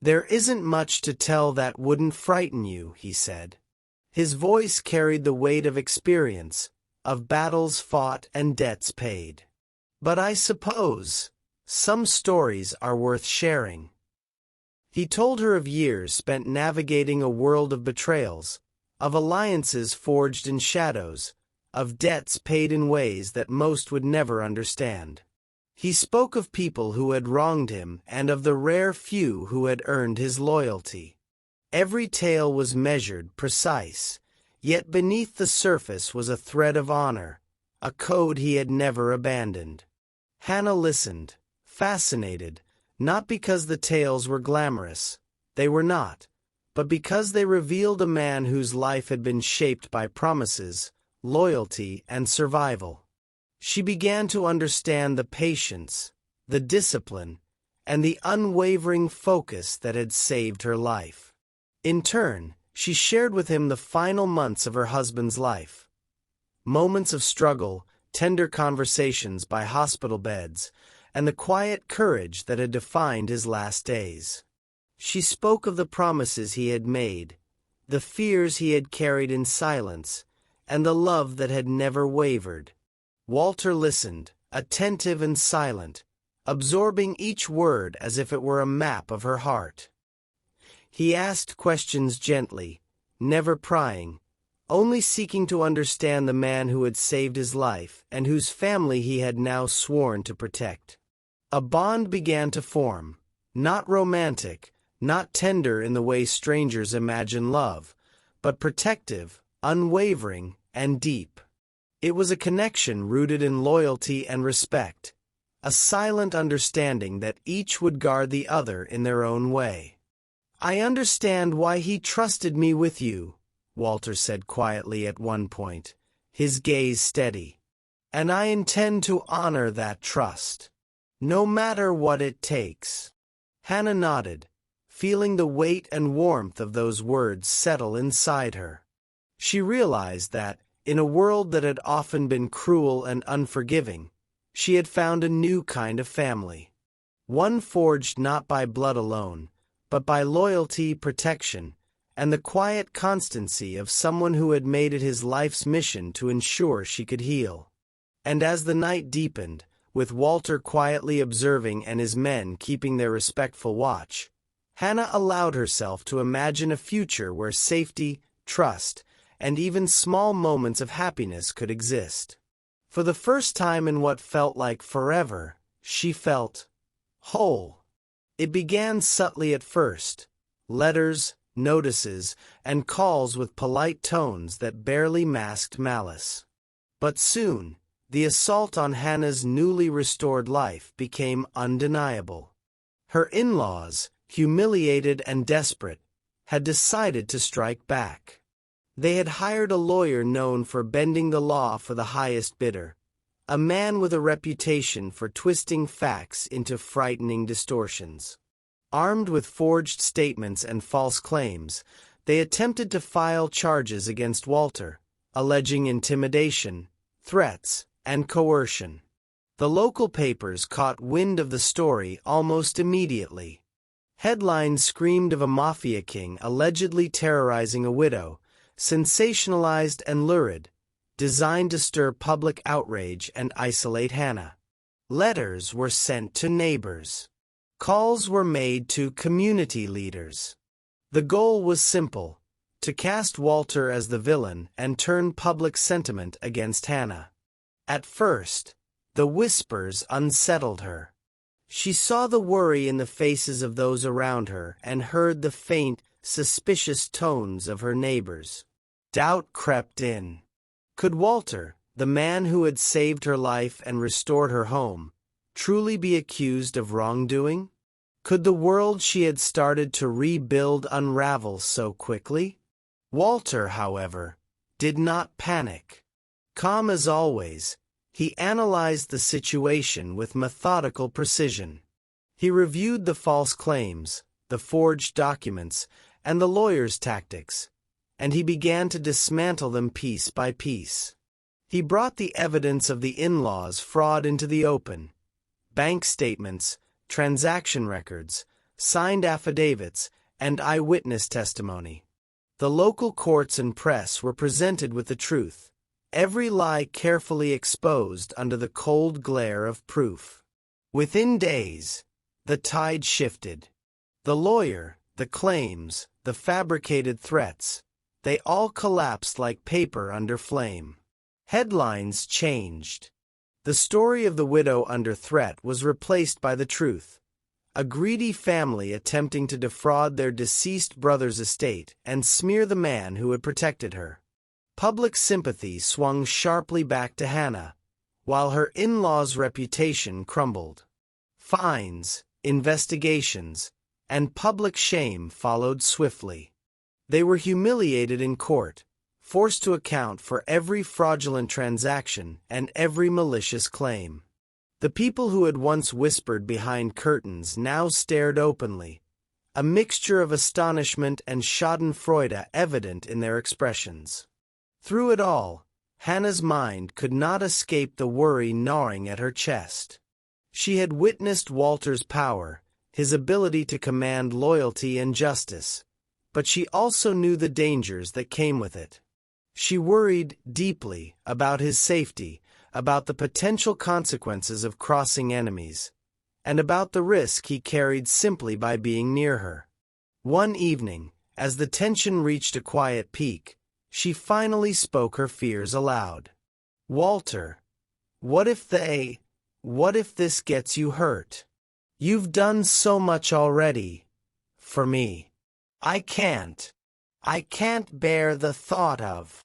S1: "There isn't much to tell that wouldn't frighten you," he said. His voice carried the weight of experience, of battles fought and debts paid. "But I suppose some stories are worth sharing." He told her of years spent navigating a world of betrayals, of alliances forged in shadows, of debts paid in ways that most would never understand. He spoke of people who had wronged him and of the rare few who had earned his loyalty. Every tale was measured, precise, yet beneath the surface was a thread of honor, a code he had never abandoned. Hannah listened, fascinated, not because the tales were glamorous, they were not, but because they revealed a man whose life had been shaped by promises, loyalty, and survival. She began to understand the patience, the discipline, and the unwavering focus that had saved her life. In turn, she shared with him the final months of her husband's life. Moments of struggle, tender conversations by hospital beds, and the quiet courage that had defined his last days. She spoke of the promises he had made, the fears he had carried in silence, and the love that had never wavered. Walter listened, attentive and silent, absorbing each word as if it were a map of her heart. He asked questions gently, never prying, only seeking to understand the man who had saved his life and whose family he had now sworn to protect. A bond began to form, not romantic, not tender in the way strangers imagine love, but protective, unwavering, and deep. It was a connection rooted in loyalty and respect, a silent understanding that each would guard the other in their own way. "I understand why he trusted me with you," Walter said quietly at one point, his gaze steady. "And I intend to honor that trust, no matter what it takes." Hannah nodded, feeling the weight and warmth of those words settle inside her. She realized that, in a world that had often been cruel and unforgiving, she had found a new kind of family. One forged not by blood alone, but by loyalty, protection, and the quiet constancy of someone who had made it his life's mission to ensure she could heal. And as the night deepened, with Walter quietly observing and his men keeping their respectful watch, Hannah allowed herself to imagine a future where safety, trust, and even small moments of happiness could exist. For the first time in what felt like forever, she felt whole. It began subtly at first, letters, notices, and calls with polite tones that barely masked malice. But soon, the assault on Hannah's newly restored life became undeniable. Her in-laws, humiliated and desperate, had decided to strike back. They had hired a lawyer known for bending the law for the highest bidder, a man with a reputation for twisting facts into frightening distortions. Armed with forged statements and false claims, they attempted to file charges against Walter, alleging intimidation, threats, and coercion. The local papers caught wind of the story almost immediately. Headlines screamed of a mafia king allegedly terrorizing a widow, sensationalized and lurid, designed to stir public outrage and isolate Hannah. Letters were sent to neighbors. Calls were made to community leaders. The goal was simple: to cast Walter as the villain and turn public sentiment against Hannah. At first, the whispers unsettled her. She saw the worry in the faces of those around her and heard the faint, suspicious tones of her neighbors. Doubt crept in. Could Walter, the man who had saved her life and restored her home, truly be accused of wrongdoing? Could the world she had started to rebuild unravel so quickly? Walter, however, did not panic. Calm as always, he analyzed the situation with methodical precision. He reviewed the false claims, the forged documents, and the lawyers' tactics, and he began to dismantle them piece by piece. He brought the evidence of the INLAWS fraud into the open: bank statements, transaction records, signed affidavits, and eyewitness testimony. The local courts and press were presented with the truth, every lie carefully exposed under the cold glare of proof. Within days, the tide shifted. The lawyer, the claims, the fabricated threats, they all collapsed like paper under flame. Headlines changed. The story of the widow under threat was replaced by the truth: a greedy family attempting to defraud their deceased brother's estate and smear the man who had protected her. Public sympathy swung sharply back to Hannah, while her in-law's reputation crumbled. Fines, investigations, and public shame followed swiftly. They were humiliated in court, forced to account for every fraudulent transaction and every malicious claim. The people who had once whispered behind curtains now stared openly, a mixture of astonishment and schadenfreude evident in their expressions. Through it all, Hannah's mind could not escape the worry gnawing at her chest. She had witnessed Walter's power, his ability to command loyalty and justice, but she also knew the dangers that came with it. She worried deeply about his safety, about the potential consequences of crossing enemies, and about the risk he carried simply by being near her. One evening, as the tension reached a quiet peak, she finally spoke her fears aloud. "Walter, what if this gets you hurt? You've done so much already. For me. I can't bear the thought of."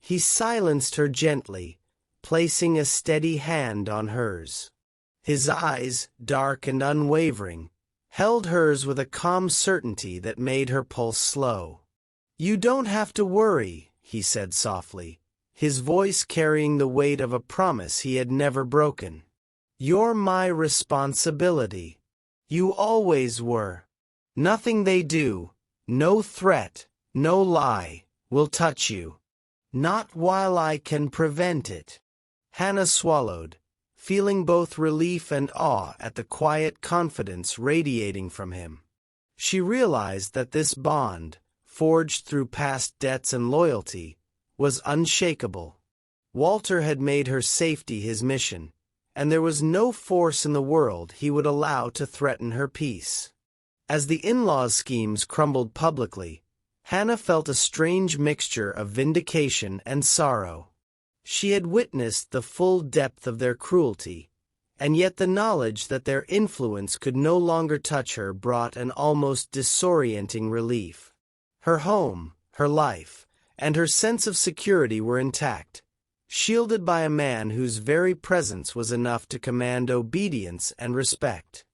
S1: He silenced her gently, placing a steady hand on hers. His eyes, dark and unwavering, held hers with a calm certainty that made her pulse slow. "You don't have to worry," he said softly, his voice carrying the weight of a promise he had never broken. "You're my responsibility. You always were. Nothing they do, no threat, no lie, will touch you. Not while I can prevent it." Hannah swallowed, feeling both relief and awe at the quiet confidence radiating from him. She realized that this bond, forged through past debts and loyalty, was unshakable. Walter had made her safety his mission, and there was no force in the world he would allow to threaten her peace. As the in-laws' schemes crumbled publicly, Hannah felt a strange mixture of vindication and sorrow. She had witnessed the full depth of their cruelty, and yet the knowledge that their influence could no longer touch her brought an almost disorienting relief. Her home, her life, and her sense of security were intact, shielded by a man whose very presence was enough to command obedience and respect.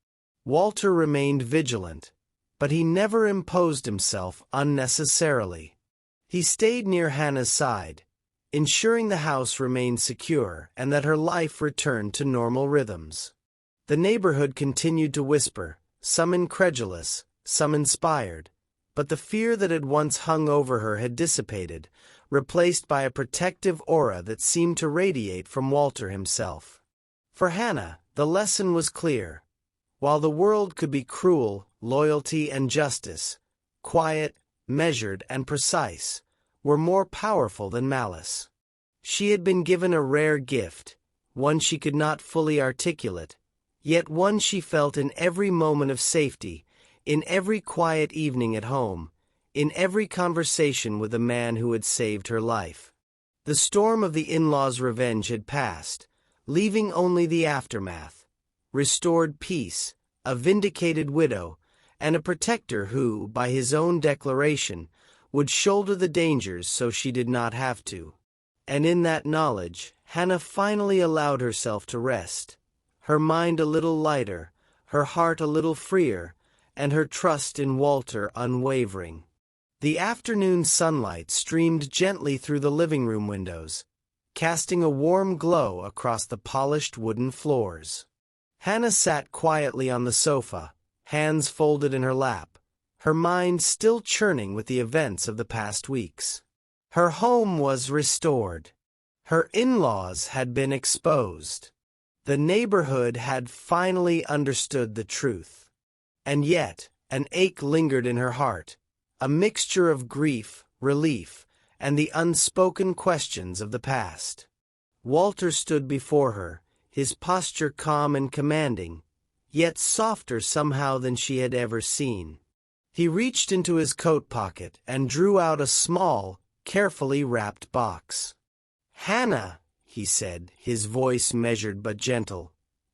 S1: Walter remained vigilant, but he never imposed himself unnecessarily. He stayed near Hannah's side, ensuring the house remained secure and that her life returned to normal rhythms. The neighborhood continued to whisper, some incredulous, some inspired, but the fear that had once hung over her had dissipated, replaced by a protective aura that seemed to radiate from Walter himself. For Hannah, the lesson was clear. While the world could be cruel, loyalty and justice, quiet, measured, and precise, were more powerful than malice. She had been given a rare gift, one she could not fully articulate, yet one she felt in every moment of safety, in every quiet evening at home, in every conversation with the man who had saved her life. The storm of the in-laws' revenge had passed, leaving only the aftermath, restored peace, a vindicated widow, and a protector who, by his own declaration, would shoulder the dangers so she did not have to. And in that knowledge, Hannah finally allowed herself to rest, her mind a little lighter, her heart a little freer, and her trust in Walter unwavering. The afternoon sunlight streamed gently through the living room windows, casting a warm glow across the polished wooden floors. Hannah sat quietly on the sofa, hands folded in her lap, her mind still churning with the events of the past weeks. Her home was restored. Her in-laws had been exposed. The neighborhood had finally understood the truth. And yet, an ache lingered in her heart, a mixture of grief, relief, and the unspoken questions of the past. Walter stood before her, his posture calm and commanding, yet softer somehow than she had ever seen. He reached into his coat pocket and drew out a small, carefully wrapped box. "Hannah," he said, his voice measured but gentle,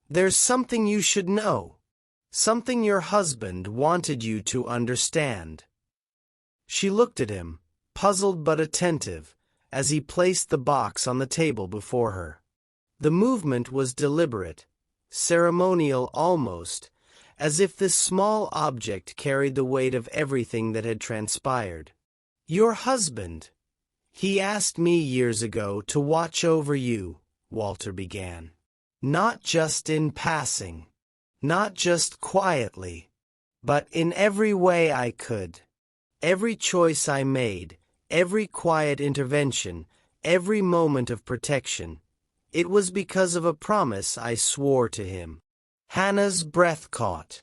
S1: "there's something you should know. Something your husband wanted you to understand." She looked at him, puzzled but attentive, as he placed the box on the table before her. The movement was deliberate, ceremonial almost, as if this small object carried the weight of everything that had transpired. "Your husband. He asked me years ago to watch over you," Walter began. "Not just in passing. Not just quietly. But in every way I could. Every choice I made, every quiet intervention, every moment of protection. It was because of a promise I swore to him." Hannah's breath caught.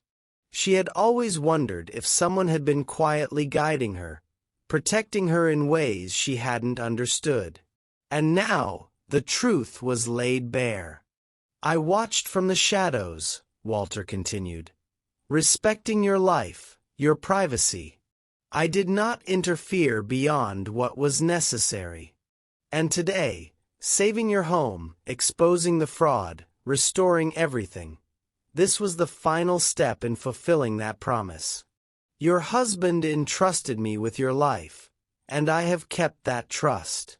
S1: She had always wondered if someone had been quietly guiding her, protecting her in ways she hadn't understood. And now, the truth was laid bare. "I watched from the shadows," Walter continued, "respecting your life, your privacy. I did not interfere beyond what was necessary. And today, saving your home, exposing the fraud, restoring everything, this was the final step in fulfilling that promise. Your husband entrusted me with your life, and I have kept that trust.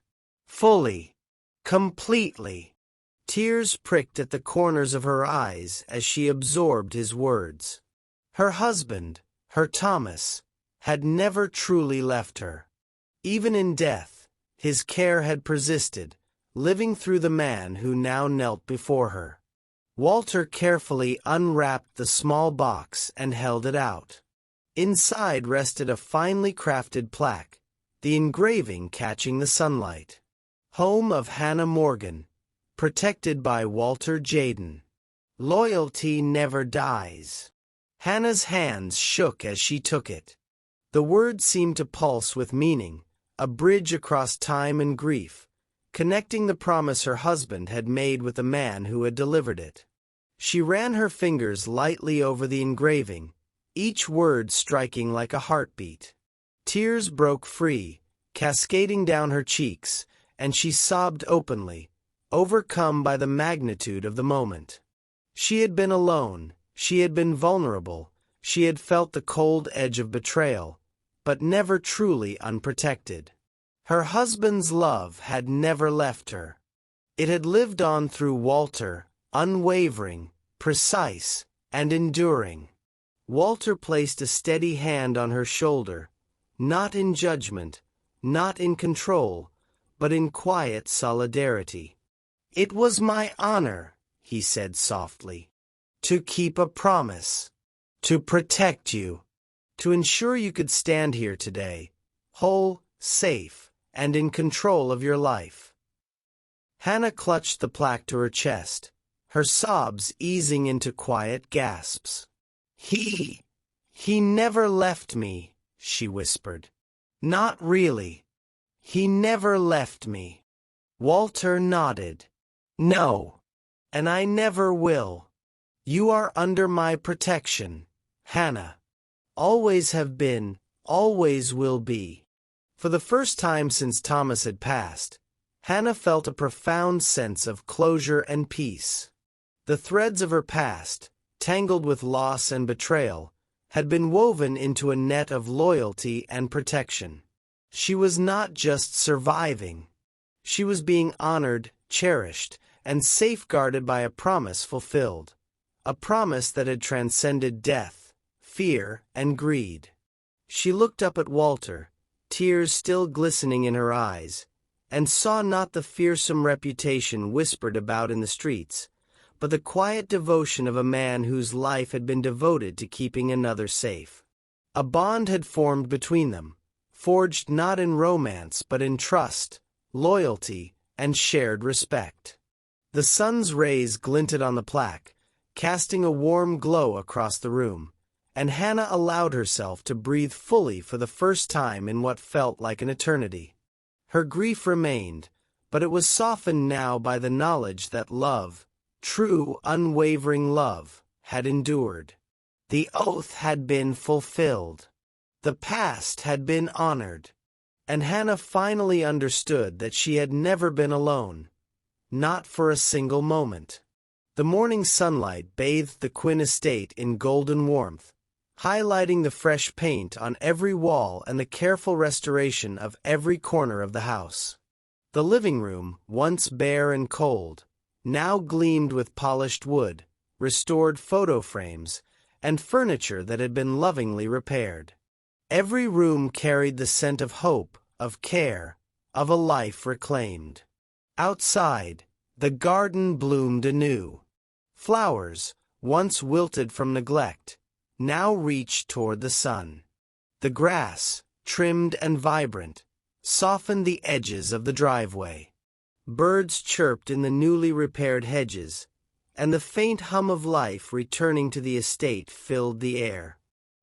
S1: Fully. Completely." Tears pricked at the corners of her eyes as she absorbed his words. Her husband, her Thomas, had never truly left her. Even in death, his care had persisted, living through the man who now knelt before her. Walter carefully unwrapped the small box and held it out. Inside rested a finely crafted plaque, the engraving catching the sunlight. "Home of Hannah Morgan, protected by Walter Jaden. Loyalty never dies." Hannah's hands shook as she took it. The words seemed to pulse with meaning, a bridge across time and grief, connecting the promise her husband had made with the man who had delivered it. She ran her fingers lightly over the engraving, each word striking like a heartbeat. Tears broke free, cascading down her cheeks, and she sobbed openly, overcome by the magnitude of the moment. She had been alone, she had been vulnerable, she had felt the cold edge of betrayal, but never truly unprotected. Her husband's love had never left her. It had lived on through Walter, unwavering, precise, and enduring. Walter placed a steady hand on her shoulder, not in judgment, not in control, but in quiet solidarity. "It was my honor," he said softly, "to keep a promise, to protect you, to ensure you could stand here today, whole, safe, and in control of your life." Hannah clutched the plaque to her chest, her sobs easing into quiet gasps. He never left me," she whispered. "Not really. He never left me." Walter nodded. "No. And I never will. You are under my protection, Hannah. Always have been, always will be." For the first time since Thomas had passed, Hannah felt a profound sense of closure and peace. The threads of her past, tangled with loss and betrayal, had been woven into a net of loyalty and protection. She was not just surviving. She was being honored, cherished, and safeguarded by a promise fulfilled. A promise that had transcended death, fear, and greed. She looked up at Walter, tears still glistening in her eyes, and saw not the fearsome reputation whispered about in the streets, but the quiet devotion of a man whose life had been devoted to keeping another safe. A bond had formed between them, forged not in romance but in trust, loyalty, and shared respect. The sun's rays glinted on the plaque, casting a warm glow across the room, and Hannah allowed herself to breathe fully for the first time in what felt like an eternity. Her grief remained, but it was softened now by the knowledge that love, true, unwavering love, had endured. The oath had been fulfilled. The past had been honored. And Hannah finally understood that she had never been alone. Not for a single moment. The morning sunlight bathed the Quinn estate in golden warmth, highlighting the fresh paint on every wall and the careful restoration of every corner of the house. The living room, once bare and cold, now gleamed with polished wood, restored photo frames, and furniture that had been lovingly repaired. Every room carried the scent of hope, of care, of a life reclaimed. Outside, the garden bloomed anew. Flowers, once wilted from neglect, now reached toward the sun. The grass, trimmed and vibrant, softened the edges of the driveway. Birds chirped in the newly repaired hedges, and the faint hum of life returning to the estate filled the air.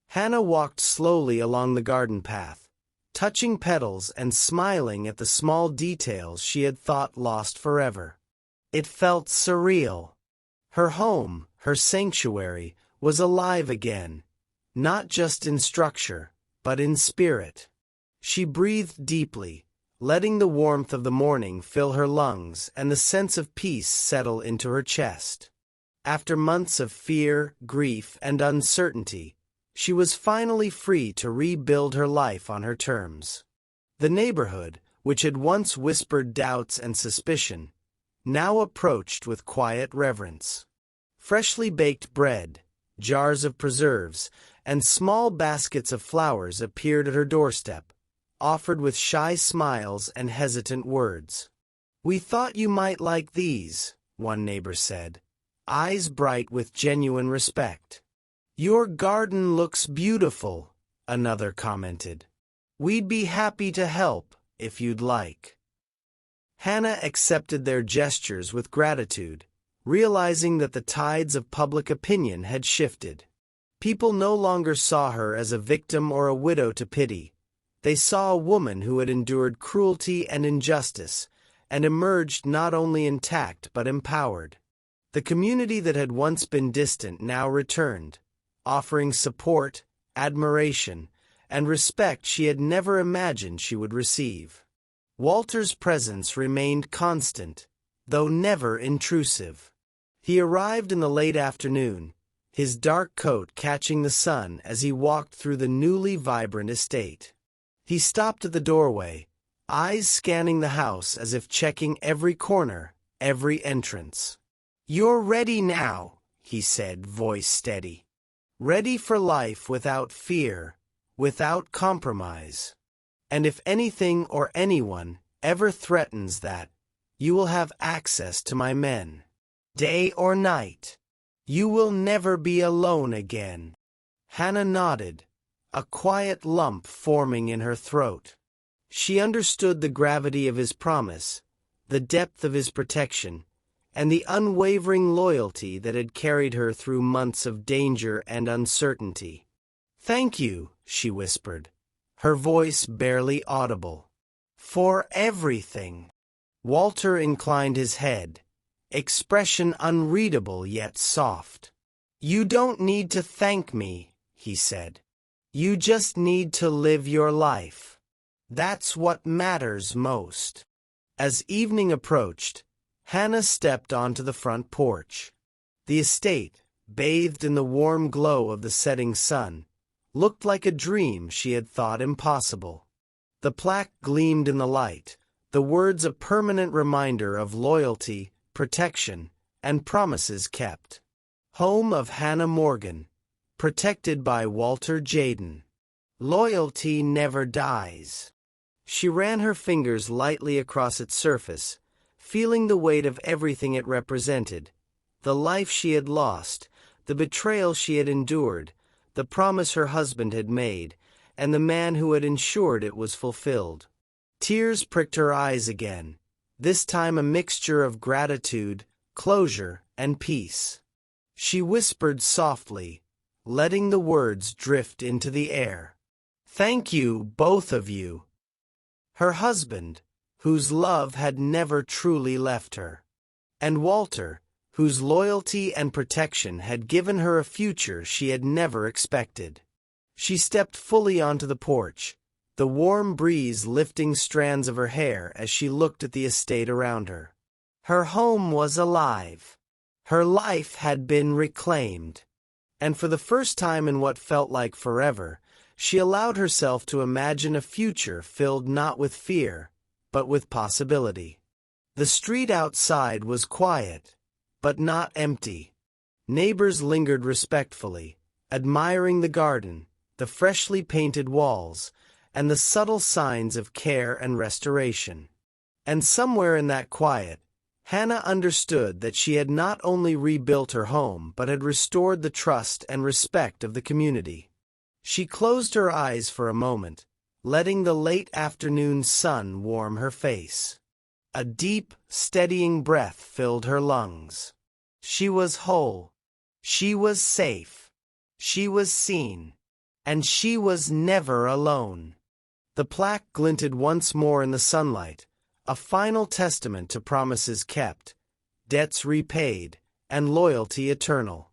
S1: Hannah walked slowly along the garden path, touching petals and smiling at the small details she had thought lost forever. It felt surreal. Her home, her sanctuary, was alive again, not just in structure, but in spirit. She breathed deeply, letting the warmth of the morning fill her lungs and the sense of peace settle into her chest. After months of fear, grief, and uncertainty, she was finally free to rebuild her life on her terms. The neighborhood, which had once whispered doubts and suspicion, now approached with quiet reverence. Freshly baked bread, jars of preserves, and small baskets of flowers appeared at her doorstep, offered with shy smiles and hesitant words. "We thought you might like these," one neighbor said, eyes bright with genuine respect. "Your garden looks beautiful," another commented. "We'd be happy to help, if you'd like." Hannah accepted their gestures with gratitude, realizing that the tides of public opinion had shifted. People no longer saw her as a victim or a widow to pity. They saw a woman who had endured cruelty and injustice, and emerged not only intact but empowered. The community that had once been distant now returned, offering support, admiration, and respect she had never imagined she would receive. Walter's presence remained constant, though never intrusive. He arrived in the late afternoon, his dark coat catching the sun as he walked through the newly vibrant estate. He stopped at the doorway, eyes scanning the house as if checking every corner, every entrance. "You're ready now," he said, voice steady. "Ready for life without fear, without compromise. And if anything or anyone ever threatens that, you will have access to my men. Day or night. You will never be alone again." Hannah nodded, a quiet lump forming in her throat. She understood the gravity of his promise, the depth of his protection, and the unwavering loyalty that had carried her through months of danger and uncertainty. "Thank you," she whispered, her voice barely audible. "For everything." Walter inclined his head, expression unreadable yet soft. "You don't need to thank me," he said. "You just need to live your life. That's what matters most." As evening approached, Hannah stepped onto the front porch. The estate, bathed in the warm glow of the setting sun, looked like a dream she had thought impossible. The plaque gleamed in the light, the words a permanent reminder of loyalty, protection, and promises kept. Home of Hannah Morgan, protected by Walter Jaden. Loyalty never dies. She ran her fingers lightly across its surface, feeling the weight of everything it represented: the life she had lost, the betrayal she had endured, the promise her husband had made, and the man who had ensured it was fulfilled. Tears pricked her eyes again, this time a mixture of gratitude, closure, and peace. She whispered softly, letting the words drift into the air. "Thank you, both of you." Her husband, whose love had never truly left her, and Walter, whose loyalty and protection had given her a future she had never expected. She stepped fully onto the porch, the warm breeze lifting strands of her hair as she looked at the estate around her. Her home was alive. Her life had been reclaimed. And for the first time in what felt like forever, she allowed herself to imagine a future filled not with fear, but with possibility. The street outside was quiet, but not empty. Neighbors lingered respectfully, admiring the garden, the freshly painted walls, and the subtle signs of care and restoration. And somewhere in that quiet, Hannah understood that she had not only rebuilt her home but had restored the trust and respect of the community. She closed her eyes for a moment, letting the late afternoon sun warm her face. A deep, steadying breath filled her lungs. She was whole. She was safe. She was seen. And she was never alone. The plaque glinted once more in the sunlight, a final testament to promises kept, debts repaid, and loyalty eternal.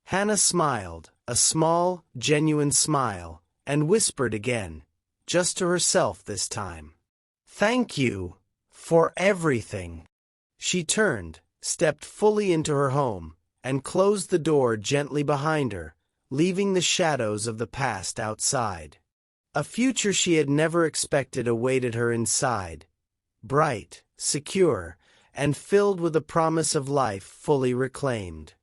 S1: Hannah smiled, a small, genuine smile, and whispered again, just to herself this time. "Thank you for everything." She turned, stepped fully into her home, and closed the door gently behind her, leaving the shadows of the past outside. A future she had never expected awaited her inside, bright, secure, and filled with the promise of life fully reclaimed.